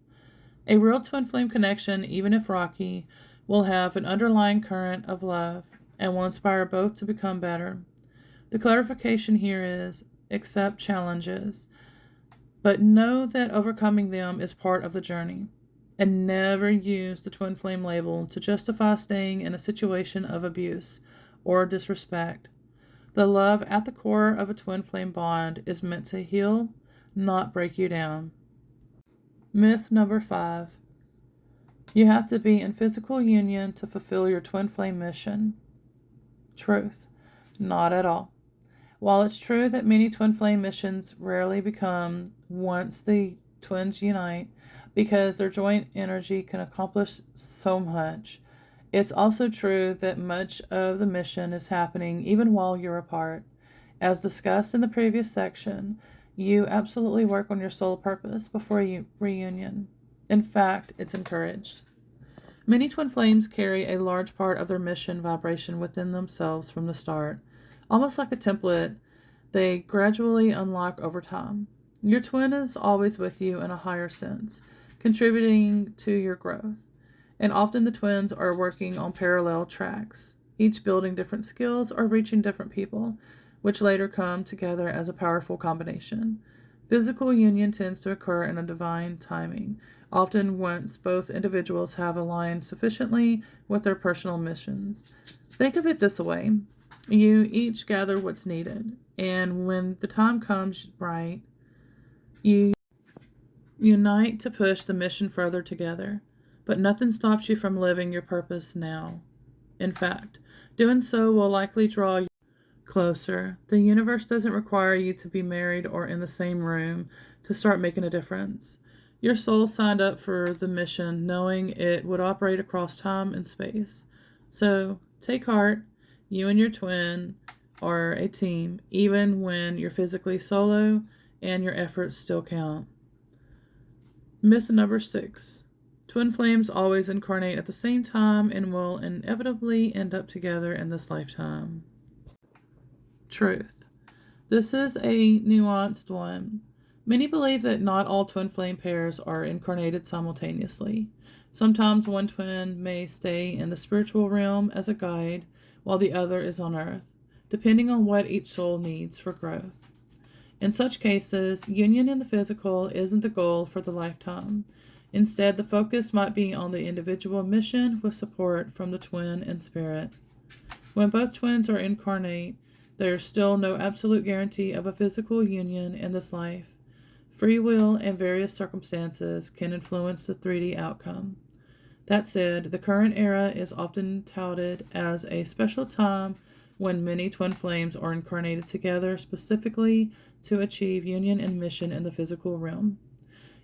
S1: A real twin flame connection, even if rocky, will have an underlying current of love and will inspire both to become better. The clarification here is accept challenges, but know that overcoming them is part of the journey. And never use the twin flame label to justify staying in a situation of abuse or disrespect. The love at the core of a twin flame bond is meant to heal, not break you down. Myth number 5. You have to be in physical union to fulfill your twin flame mission. Truth. Not at all. While it's true that many twin flame missions rarely become once the twins unite because their joint energy can accomplish so much, it's also true that much of the mission is happening even while you're apart. As discussed in the previous section, you absolutely work on your soul purpose before reunion. In fact, it's encouraged. Many twin flames carry a large part of their mission vibration within themselves from the start, almost like a template they gradually unlock over time. Your twin is always with you in a higher sense, contributing to your growth. And often the twins are working on parallel tracks, each building different skills or reaching different people, which later come together as a powerful combination. Physical union tends to occur in a divine timing, often once both individuals have aligned sufficiently with their personal missions. Think of it this way. You each gather what's needed, and when the time comes right, you unite to push the mission further together. But nothing stops you from living your purpose now. In fact, doing so will likely draw you closer. The universe doesn't require you to be married or in the same room to start making a difference. Your soul signed up for the mission knowing it would operate across time and space. So take heart. You and your twin are a team, even when you're physically solo and your efforts still count. Myth number 6. Twin flames always incarnate at the same time and will inevitably end up together in this lifetime. Truth. This is a nuanced one. Many believe that not all twin flame pairs are incarnated simultaneously. Sometimes one twin may stay in the spiritual realm as a guide, while the other is on earth, depending on what each soul needs for growth. In such cases, union in the physical isn't the goal for the lifetime. Instead, the focus might be on the individual mission with support from the twin and spirit. When both twins are incarnate, there is still no absolute guarantee of a physical union in this life. Free will and various circumstances can influence the 3D outcome. That said, the current era is often touted as a special time when many twin flames are incarnated together specifically to achieve union and mission in the physical realm.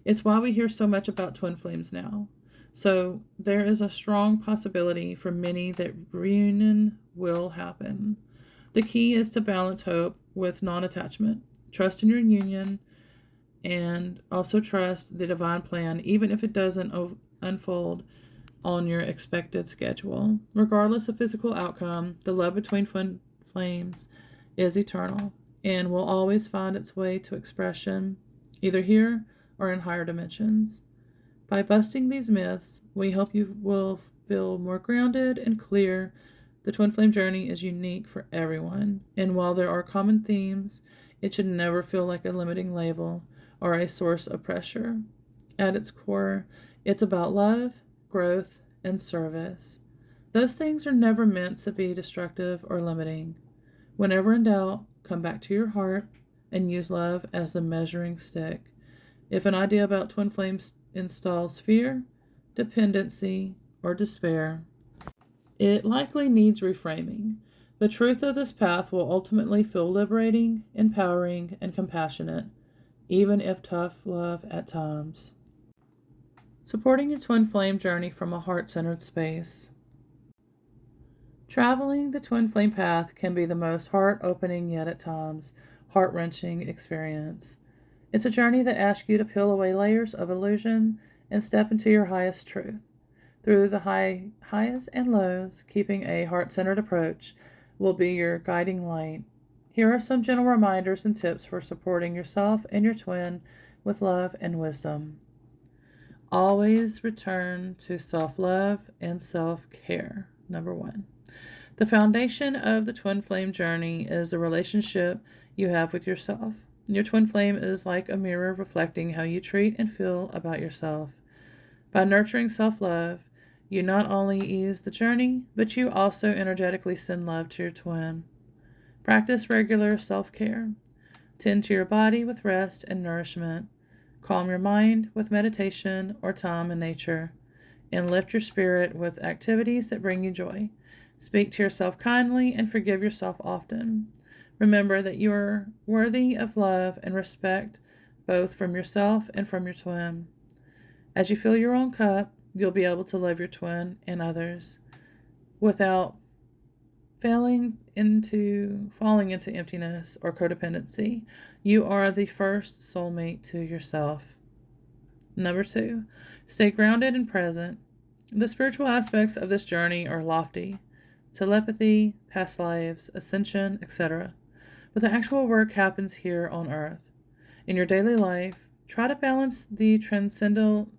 S1: It's why we hear so much about twin flames now. So there is a strong possibility for many that reunion will happen. The key is to balance hope with non-attachment, trust in your union, and also trust the divine plan, even if it doesn't unfold on your expected schedule. Regardless of physical outcome, the love between twin flames is eternal and will always find its way to expression, either here or in higher dimensions. By busting these myths, we hope you will feel more grounded and clear. The twin flame journey is unique for everyone, and while there are common themes, it should never feel like a limiting label or a source of pressure. At its core, it's about love, growth, and service. Those things are never meant to be destructive or limiting. Whenever in doubt, come back to your heart and use love as the measuring stick. If an idea about twin flames installs fear, dependency, or despair, it likely needs reframing. The truth of this path will ultimately feel liberating, empowering, and compassionate, even if tough love at times. Supporting your twin flame journey from a heart-centered space. Traveling the twin flame path can be the most heart-opening yet at times heart-wrenching experience. It's a journey that asks you to peel away layers of illusion and step into your highest truth. Through the highs and lows, keeping a heart-centered approach will be your guiding light. Here are some gentle reminders and tips for supporting yourself and your twin with love and wisdom. Always return to self-love and self-care. Number 1. The foundation of the twin flame journey is the relationship you have with yourself. Your twin flame is like a mirror reflecting how you treat and feel about yourself. By nurturing self-love, you not only ease the journey, but you also energetically send love to your twin. Practice regular self-care. Tend to your body with rest and nourishment. Calm your mind with meditation or time in nature. And lift your spirit with activities that bring you joy. Speak to yourself kindly and forgive yourself often. Remember that you are worthy of love and respect, both from yourself and from your twin. As you fill your own cup, you'll be able to love your twin and others without falling into emptiness or codependency. You are the first soulmate to yourself. Number 2, stay grounded and present. The spiritual aspects of this journey are lofty: telepathy, past lives, ascension, etc. But the actual work happens here on earth. In your daily life, try to balance the transcendental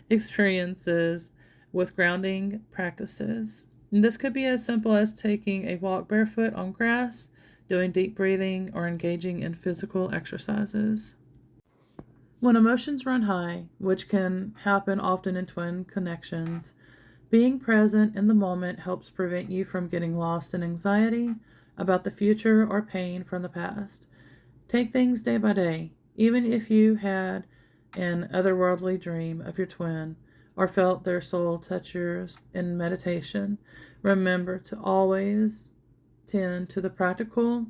S1: experiences with grounding practices. And this could be as simple as taking a walk barefoot on grass, doing deep breathing, or engaging in physical exercises. When emotions run high, which can happen often in twin connections, being present in the moment helps prevent you from getting lost in anxiety about the future or pain from the past. Take things day by day. Even if you had an otherworldly dream of your twin or felt their soul touch yours in meditation, remember to always tend to the practical.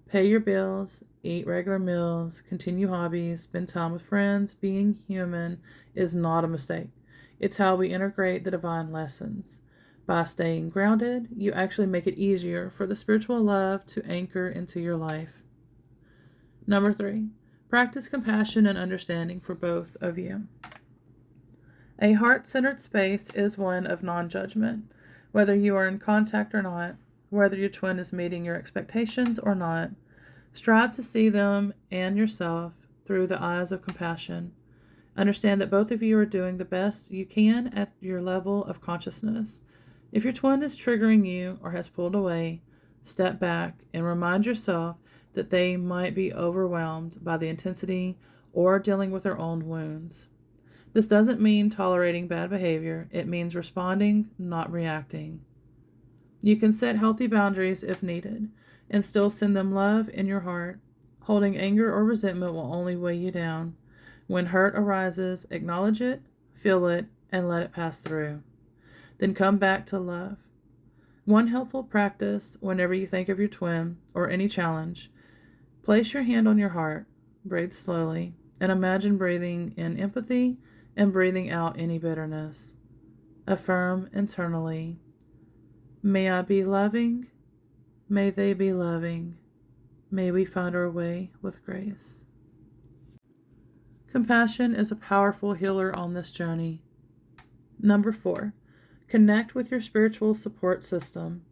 S1: Pay your bills, eat regular meals, continue hobbies, spend time with friends. Being human is not a mistake. It's how we integrate the divine lessons. By staying grounded, you actually make it easier for the spiritual love to anchor into your life. Number 3, practice compassion and understanding for both of you. A heart-centered space is one of non-judgment, whether you are in contact or not, whether your twin is meeting your expectations or not. Strive to see them and yourself through the eyes of compassion. Understand that both of you are doing the best you can at your level of consciousness. If your twin is triggering you or has pulled away, step back and remind yourself that they might be overwhelmed by the intensity or dealing with their own wounds. This doesn't mean tolerating bad behavior. It means responding, not reacting. You can set healthy boundaries if needed and still send them love in your heart. Holding anger or resentment will only weigh you down. When hurt arises, acknowledge it, feel it, and let it pass through. Then come back to love. One helpful practice whenever you think of your twin or any challenge: place your hand on your heart, breathe slowly, and imagine breathing in empathy and breathing out any bitterness. Affirm internally: may I be loving, may they be loving, may we find our way with grace. Compassion is a powerful healer on this journey. Number 4, connect with your spiritual support system.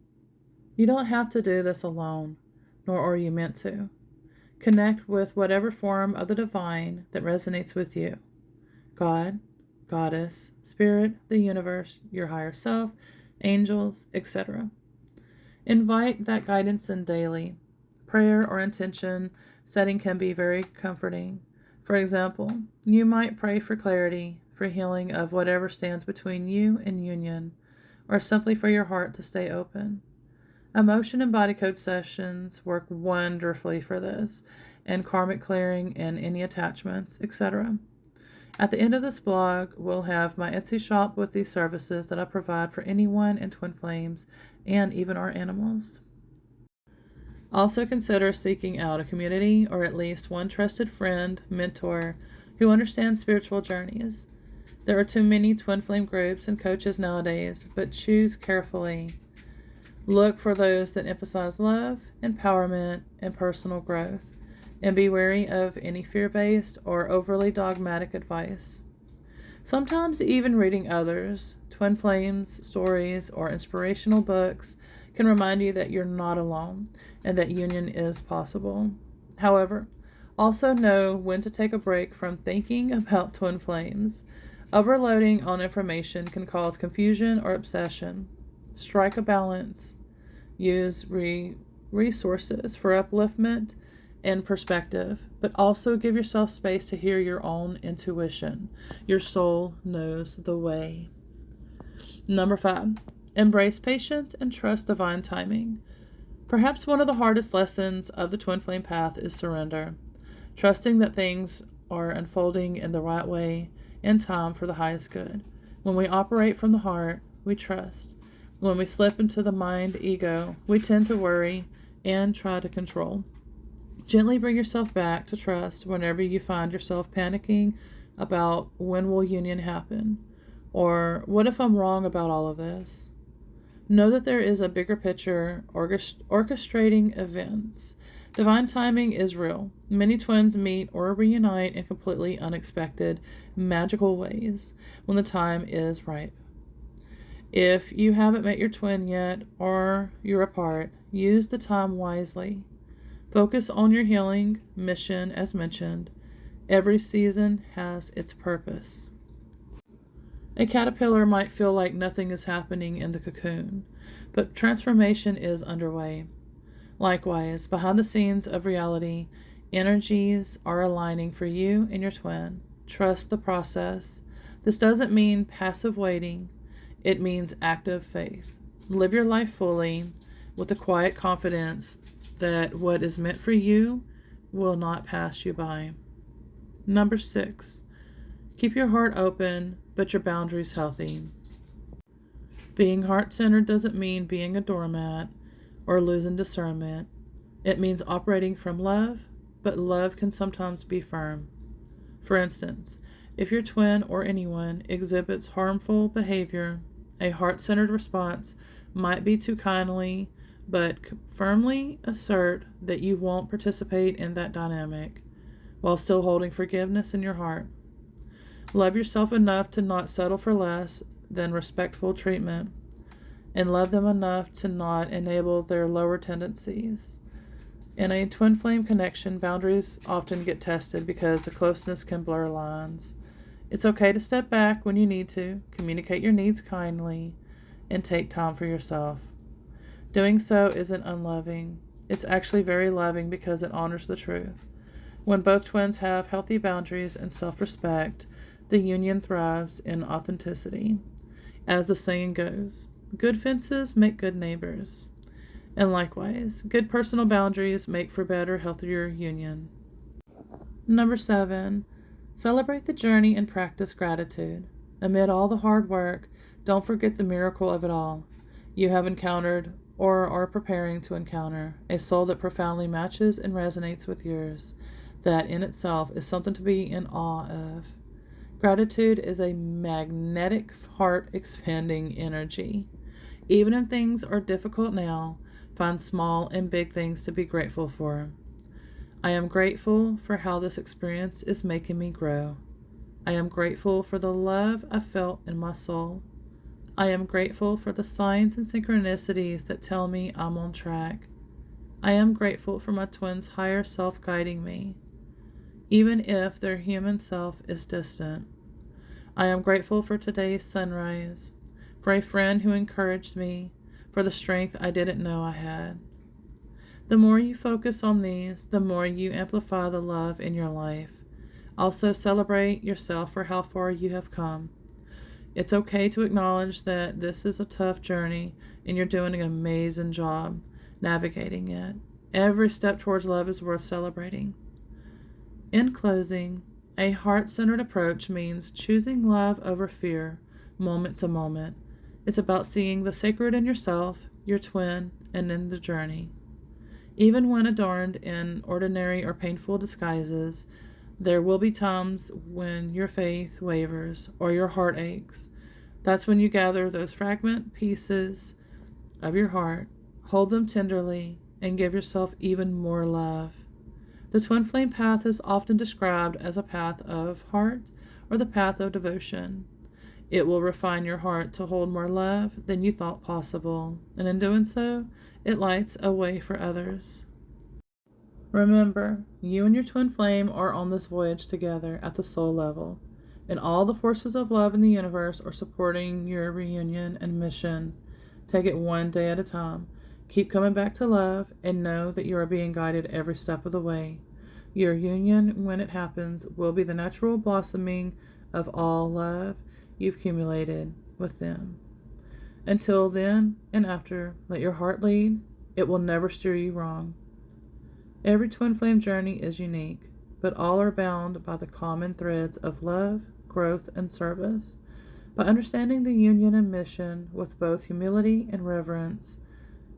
S1: You don't have to do this alone, nor are you meant to. Connect with whatever form of the divine that resonates with you. God, Goddess, Spirit, the universe, your higher self, angels, etc. Invite that guidance in daily. Prayer or intention setting can be very comforting. For example, you might pray for clarity, for healing of whatever stands between you and union, or simply for your heart to stay open. Emotion and body code sessions work wonderfully for this, and karmic clearing and any attachments, etc. At the end of this blog, we'll have my Etsy shop with these services that I provide for anyone in Twin Flames and even our animals. Also consider seeking out a community or at least one trusted friend, mentor, who understands spiritual journeys. There are too many Twin Flame groups and coaches nowadays, but choose carefully. Look for those that emphasize love, empowerment, and personal growth, and be wary of any fear-based or overly dogmatic advice. Sometimes even reading others, Twin Flames stories, or inspirational books can remind you that you're not alone and that union is possible. However, also know when to take a break from thinking about Twin Flames. Overloading on information can cause confusion or obsession. Strike a balance. Use resources for upliftment and perspective, but also give yourself space to hear your own intuition. Your soul knows the way. Number 5, embrace patience and trust divine timing. Perhaps one of the hardest lessons of the Twin Flame path is surrender, trusting that things are unfolding in the right way in time for the highest good. When we operate from the heart, we trust. When we slip into the mind ego, we tend to worry and try to control. Gently bring yourself back to trust whenever you find yourself panicking about when will union happen, or what if I'm wrong about all of this. Know that there is a bigger picture orchestrating events. Divine timing is real. Many twins meet or reunite in completely unexpected, magical ways when the time is ripe. If you haven't met your twin yet or you're apart, use the time wisely. Focus on your healing mission as mentioned. Every season has its purpose. A caterpillar might feel like nothing is happening in the cocoon, but transformation is underway. Likewise, behind the scenes of reality, energies are aligning for you and your twin. Trust the process. This doesn't mean passive waiting. It means active faith. Live your life fully with a quiet confidence that what is meant for you will not pass you by. Number 6, keep your heart open, but your boundaries healthy. Being heart-centered doesn't mean being a doormat or losing discernment. It means operating from love, but love can sometimes be firm. For instance, if your twin or anyone exhibits harmful behavior, a heart-centered response might be to kindly but firmly assert that you won't participate in that dynamic, while still holding forgiveness in your heart. Love yourself enough to not settle for less than respectful treatment, and love them enough to not enable their lower tendencies. In a twin flame connection, boundaries often get tested because the closeness can blur lines. It's okay to step back when you need to, communicate your needs kindly, and take time for yourself. Doing so isn't unloving. It's actually very loving because it honors the truth. When both twins have healthy boundaries and self-respect, the union thrives in authenticity. As the saying goes, good fences make good neighbors. And likewise, good personal boundaries make for better, healthier union. Number 7, celebrate the journey and practice gratitude. Amid all the hard work, don't forget the miracle of it all. You have encountered or are preparing to encounter a soul that profoundly matches and resonates with yours. That in itself is something to be in awe of. Gratitude is a magnetic, heart-expanding energy. Even if things are difficult now, find small and big things to be grateful for. I am grateful for how this experience is making me grow. I am grateful for the love I felt in my soul. I am grateful for the signs and synchronicities that tell me I'm on track. I am grateful for my twin's higher self guiding me, even if their human self is distant. I am grateful for today's sunrise, for a friend who encouraged me, for the strength I didn't know I had. The more you focus on these, the more you amplify the love in your life. Also, celebrate yourself for how far you have come. It's okay to acknowledge that this is a tough journey and you're doing an amazing job navigating it. Every step towards love is worth celebrating. In closing, a heart-centered approach means choosing love over fear, moment to moment. It's about seeing the sacred in yourself, your twin, and in the journey. Even when adorned in ordinary or painful disguises, there will be times when your faith wavers or your heart aches. That's when you gather those fragment pieces of your heart, hold them tenderly, and give yourself even more love. The twin flame path is often described as a path of heart or the path of devotion. It will refine your heart to hold more love than you thought possible, and in doing so, it lights a way for others. Remember, you and your twin flame are on this voyage together at the soul level, and all the forces of love in the universe are supporting your reunion and mission. Take it one day at a time. Keep coming back to love and know that you are being guided every step of the way. Your union, when it happens, will be the natural blossoming of all love you've accumulated with them. Until then and after, let your heart lead. It will never steer you wrong. Every twin flame journey is unique, but all are bound by the common threads of love, growth, and service. By understanding the union and mission with both humility and reverence,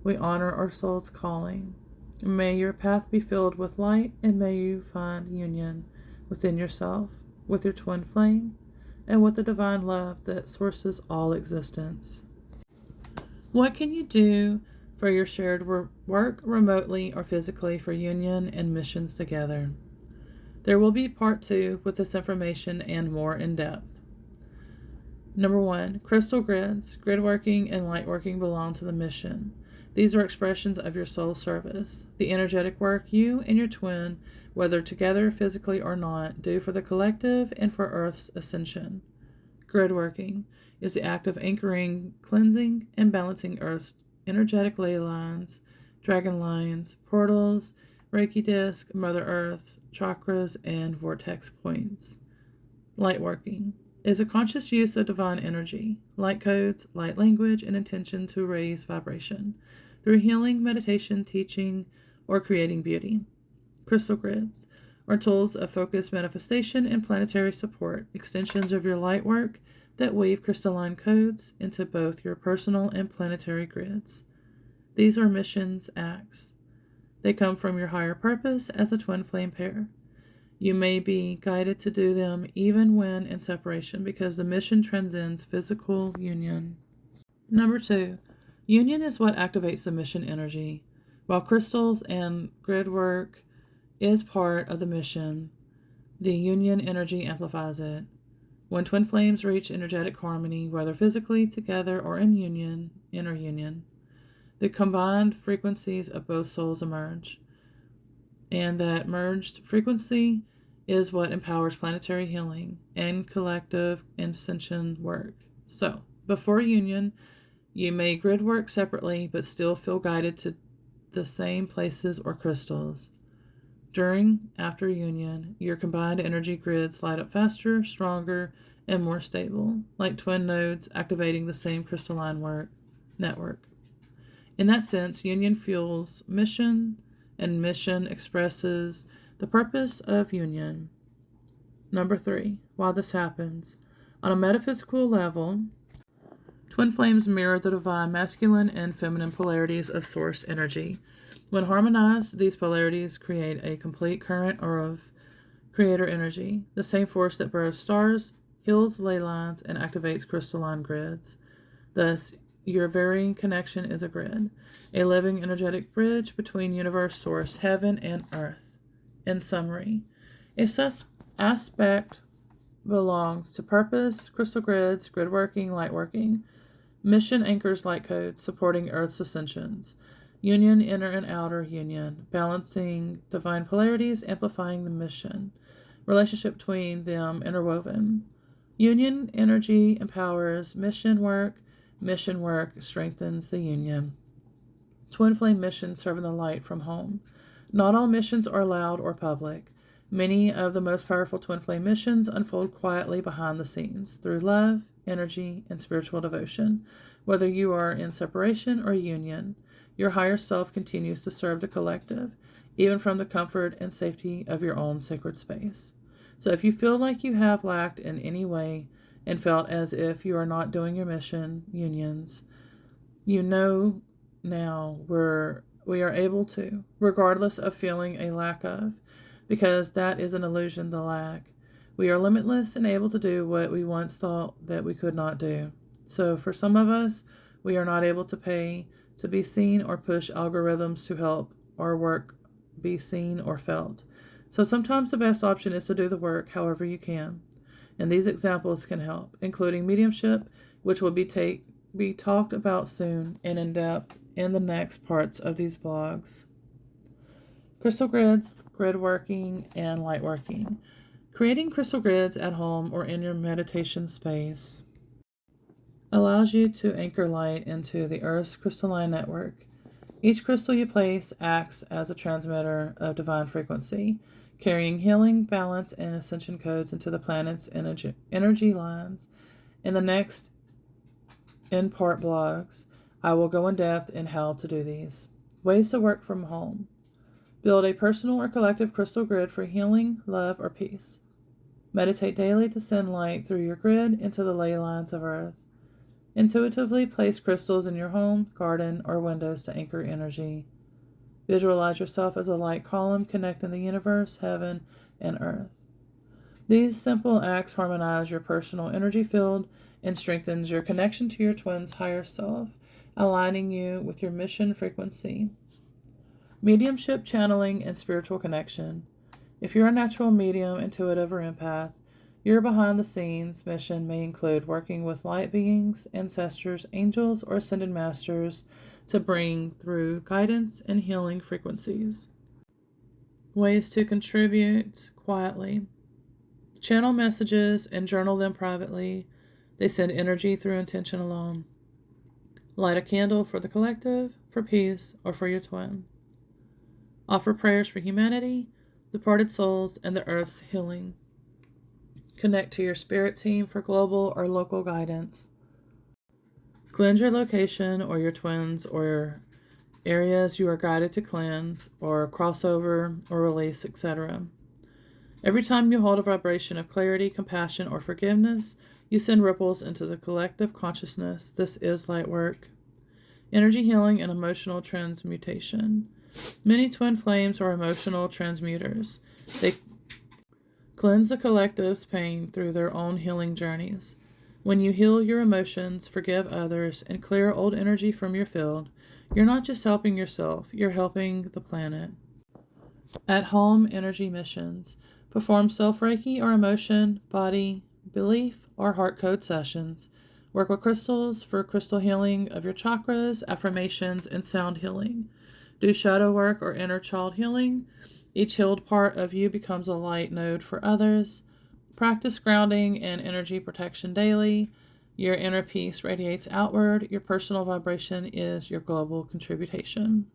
S1: we honor our soul's calling. May your path be filled with light, and may you find union within yourself, with your twin flame, and with the divine love that sources all existence. What can you do for your shared work, remotely or physically, for union and missions together? There will be part 2 with this information and more in depth. Number 1, crystal grids. Grid working and light working belong to the mission. These are expressions of your soul service, the energetic work you and your twin, whether together physically or not, do for the collective and for Earth's ascension. Grid working is the act of anchoring, cleansing, and balancing Earth's energetic ley lines, dragon lines, portals, Reiki disc, Mother Earth, chakras, and vortex points. Light working is a conscious use of divine energy, light codes, light language, and intention to raise vibration through healing, meditation, teaching, or creating beauty. Crystal grids are tools of focused manifestation and planetary support, extensions of your light work that weave crystalline codes into both your personal and planetary grids. These are missions acts. They come from your higher purpose as a twin flame pair. You may be guided to do them even when in separation because the mission transcends physical union. Number 2, union is what activates the mission energy. While crystals and grid work is part of the mission, the union energy amplifies it. When twin flames reach energetic harmony, whether physically together or in union, inner union, the combined frequencies of both souls emerge. And that merged frequency is what empowers planetary healing and collective ascension work. So, before union, you may grid work separately but still feel guided to the same places or crystals. After union, your combined energy grids light up faster, stronger, and more stable, like twin nodes activating the same crystalline network. In that sense, union fuels mission, and mission expresses the purpose of union. Number 3, while this happens, on a metaphysical level, twin flames mirror the divine masculine and feminine polarities of source energy. When harmonized, these polarities create a complete current of creator energy, the same force that burrows stars, heals ley lines, and activates crystalline grids. Thus, your varying connection is a grid, a living energetic bridge between universe, source, heaven, and earth. In summary, a aspect belongs to purpose, crystal grids, grid working, light working. Mission anchors light codes supporting Earth's ascensions. Union, inner and outer union, balancing divine polarities, amplifying the mission. Relationship between them interwoven. Union energy empowers mission work strengthens the union. Twin flame mission serving the light from home. Not all missions are loud or public. Many of the most powerful twin flame missions unfold quietly behind the scenes through love, energy, and spiritual devotion. Whether you are in separation or union, your higher self continues to serve the collective, even from the comfort and safety of your own sacred space. So if you feel like you have lacked in any way and felt as if you are not doing your mission, unions, you know now we are able to, regardless of feeling a lack of, because that is an illusion, the lack. We are limitless and able to do what we once thought that we could not do. So for some of us, we are not able to pay to be seen or push algorithms to help our work be seen or felt. So sometimes the best option is to do the work however you can. And these examples can help, including mediumship, which will be talked about soon and in depth in the next parts of these blogs. Crystal grids, grid working, and light working. Creating crystal grids at home or in your meditation space allows you to anchor light into the Earth's crystalline network. Each crystal you place acts as a transmitter of divine frequency, carrying healing, balance, and ascension codes into the planet's energy lines. In the next in-part blogs, I will go in depth in how to do these. Ways to work from home. Build a personal or collective crystal grid for healing, love, or peace. Meditate daily to send light through your grid into the ley lines of Earth. Intuitively place crystals in your home, garden, or windows to anchor energy. Visualize yourself as a light column connecting the universe, heaven, and Earth. These simple acts harmonize your personal energy field and strengthens your connection to your twin's higher self, aligning you with your mission frequency. Mediumship, channeling, and spiritual connection. If you're a natural medium, intuitive, or empath, your behind-the-scenes mission may include working with light beings, ancestors, angels, or ascended masters to bring through guidance and healing frequencies. Ways to contribute quietly. Channel messages and journal them privately. They send energy through intention alone. Light a candle for the collective, for peace, or for your twin. Offer prayers for humanity, departed souls, and the Earth's healing. Connect to your spirit team for global or local guidance. Cleanse your location or your twins or areas you are guided to cleanse or crossover or release, etc. Every time you hold a vibration of clarity, compassion, or forgiveness, you send ripples into the collective consciousness. This is light work. Energy healing and emotional transmutation. Many twin flames are emotional transmuters. They cleanse the collective's pain through their own healing journeys. When you heal your emotions, forgive others, and clear old energy from your field, you're not just helping yourself, you're helping the planet. At home energy missions. Perform self-Reiki or emotion, body, belief, or heart code sessions. Work with crystals for crystal healing of your chakras, affirmations, and sound healing. Do shadow work or inner child healing. Each healed part of you becomes a light node for others. Practice grounding and energy protection daily. Your inner peace radiates outward. Your personal vibration is your global contribution.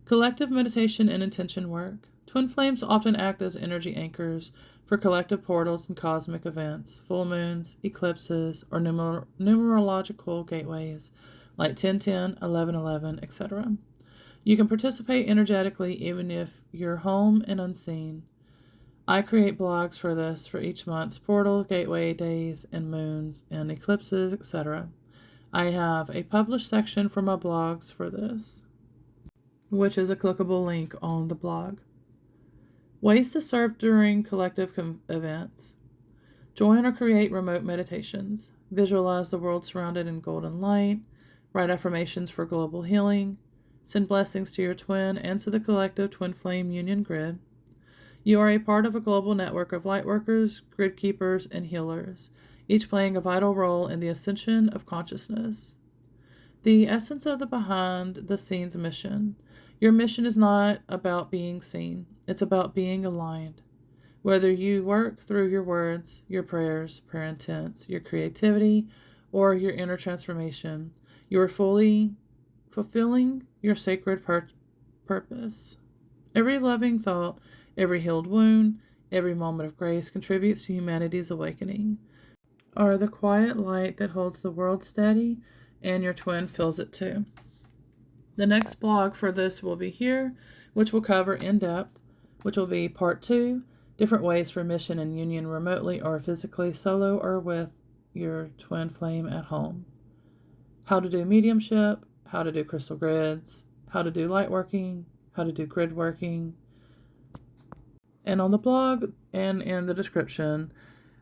S1: Collective meditation and intention work. Twin flames often act as energy anchors for collective portals and cosmic events, full moons, eclipses, or numerological gateways like 1010, 1111, etc. You can participate energetically even if you're home and unseen. I create blogs for this for each month's portal, gateway, days, and moons, and eclipses, etc. I have a published section for my blogs for this, which is a clickable link on the blog. Ways to serve during collective events. Join or create remote meditations. Visualize the world surrounded in golden light. Write affirmations for global healing. Send blessings to your twin and to the collective twin flame union grid. You are a part of a global network of lightworkers, grid keepers, and healers. each playing a vital role in the ascension of consciousness. The essence of the behind-the-scenes mission. Your mission is not about being seen. It's about being aligned. Whether you work through your words, your prayers, prayer intents, your creativity, or your inner transformation, you are fully fulfilling your sacred purpose. Every loving thought, every healed wound, every moment of grace contributes to humanity's awakening. Are the quiet light that holds the world steady, and your twin feels it too. The next blog for this will be here, which will cover in depth, which will be part 2, different ways for mission and union remotely or physically, solo or with your twin flame at home. How to do mediumship, how to do crystal grids, how to do light working, how to do grid working. And on the blog and in the description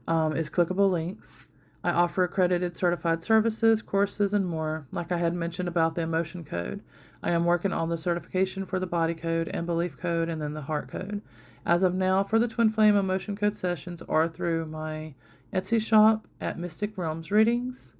S1: is clickable links. I offer accredited certified services, courses, and more, like I had mentioned about the emotion code. I am working on the certification for the body code and belief code and then the heart code. As of now, for the Twin Flame emotion code sessions are through my Etsy shop at Mystic Realms Readings.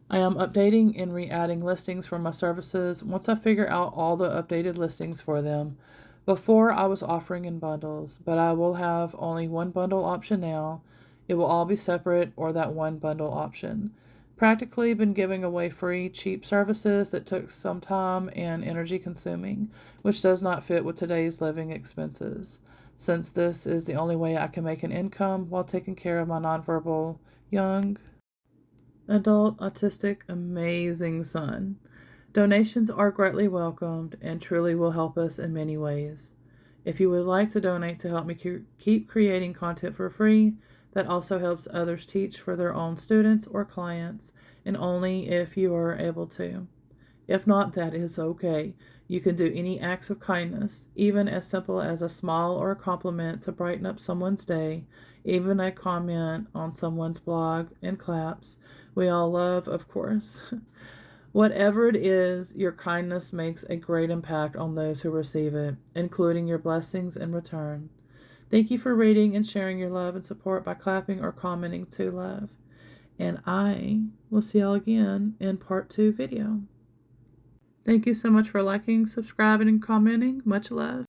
S1: I am updating and re-adding listings for my services once I figure out all the updated listings for them. Before I was offering in bundles, but I will have only one bundle option now. It will all be separate or that one bundle option. Practically been giving away free, cheap services that took some time and energy consuming, which does not fit with today's living expenses, since this is the only way I can make an income while taking care of my nonverbal young adult autistic amazing son. Donations are greatly welcomed and truly will help us in many ways. If you would like to donate to help me keep creating content for free, that also helps others teach for their own students or clients, and only if you are able to. If not, that is okay. You can do any acts of kindness, even as simple as a smile or a compliment to brighten up someone's day, even a comment on someone's blog and claps. We all love, of course. Whatever it is, your kindness makes a great impact on those who receive it, including your blessings in return. Thank you for reading and sharing your love and support by clapping or commenting to love. And I will see y'all again in part 2 video. Thank you so much for liking, subscribing, and commenting. Much love.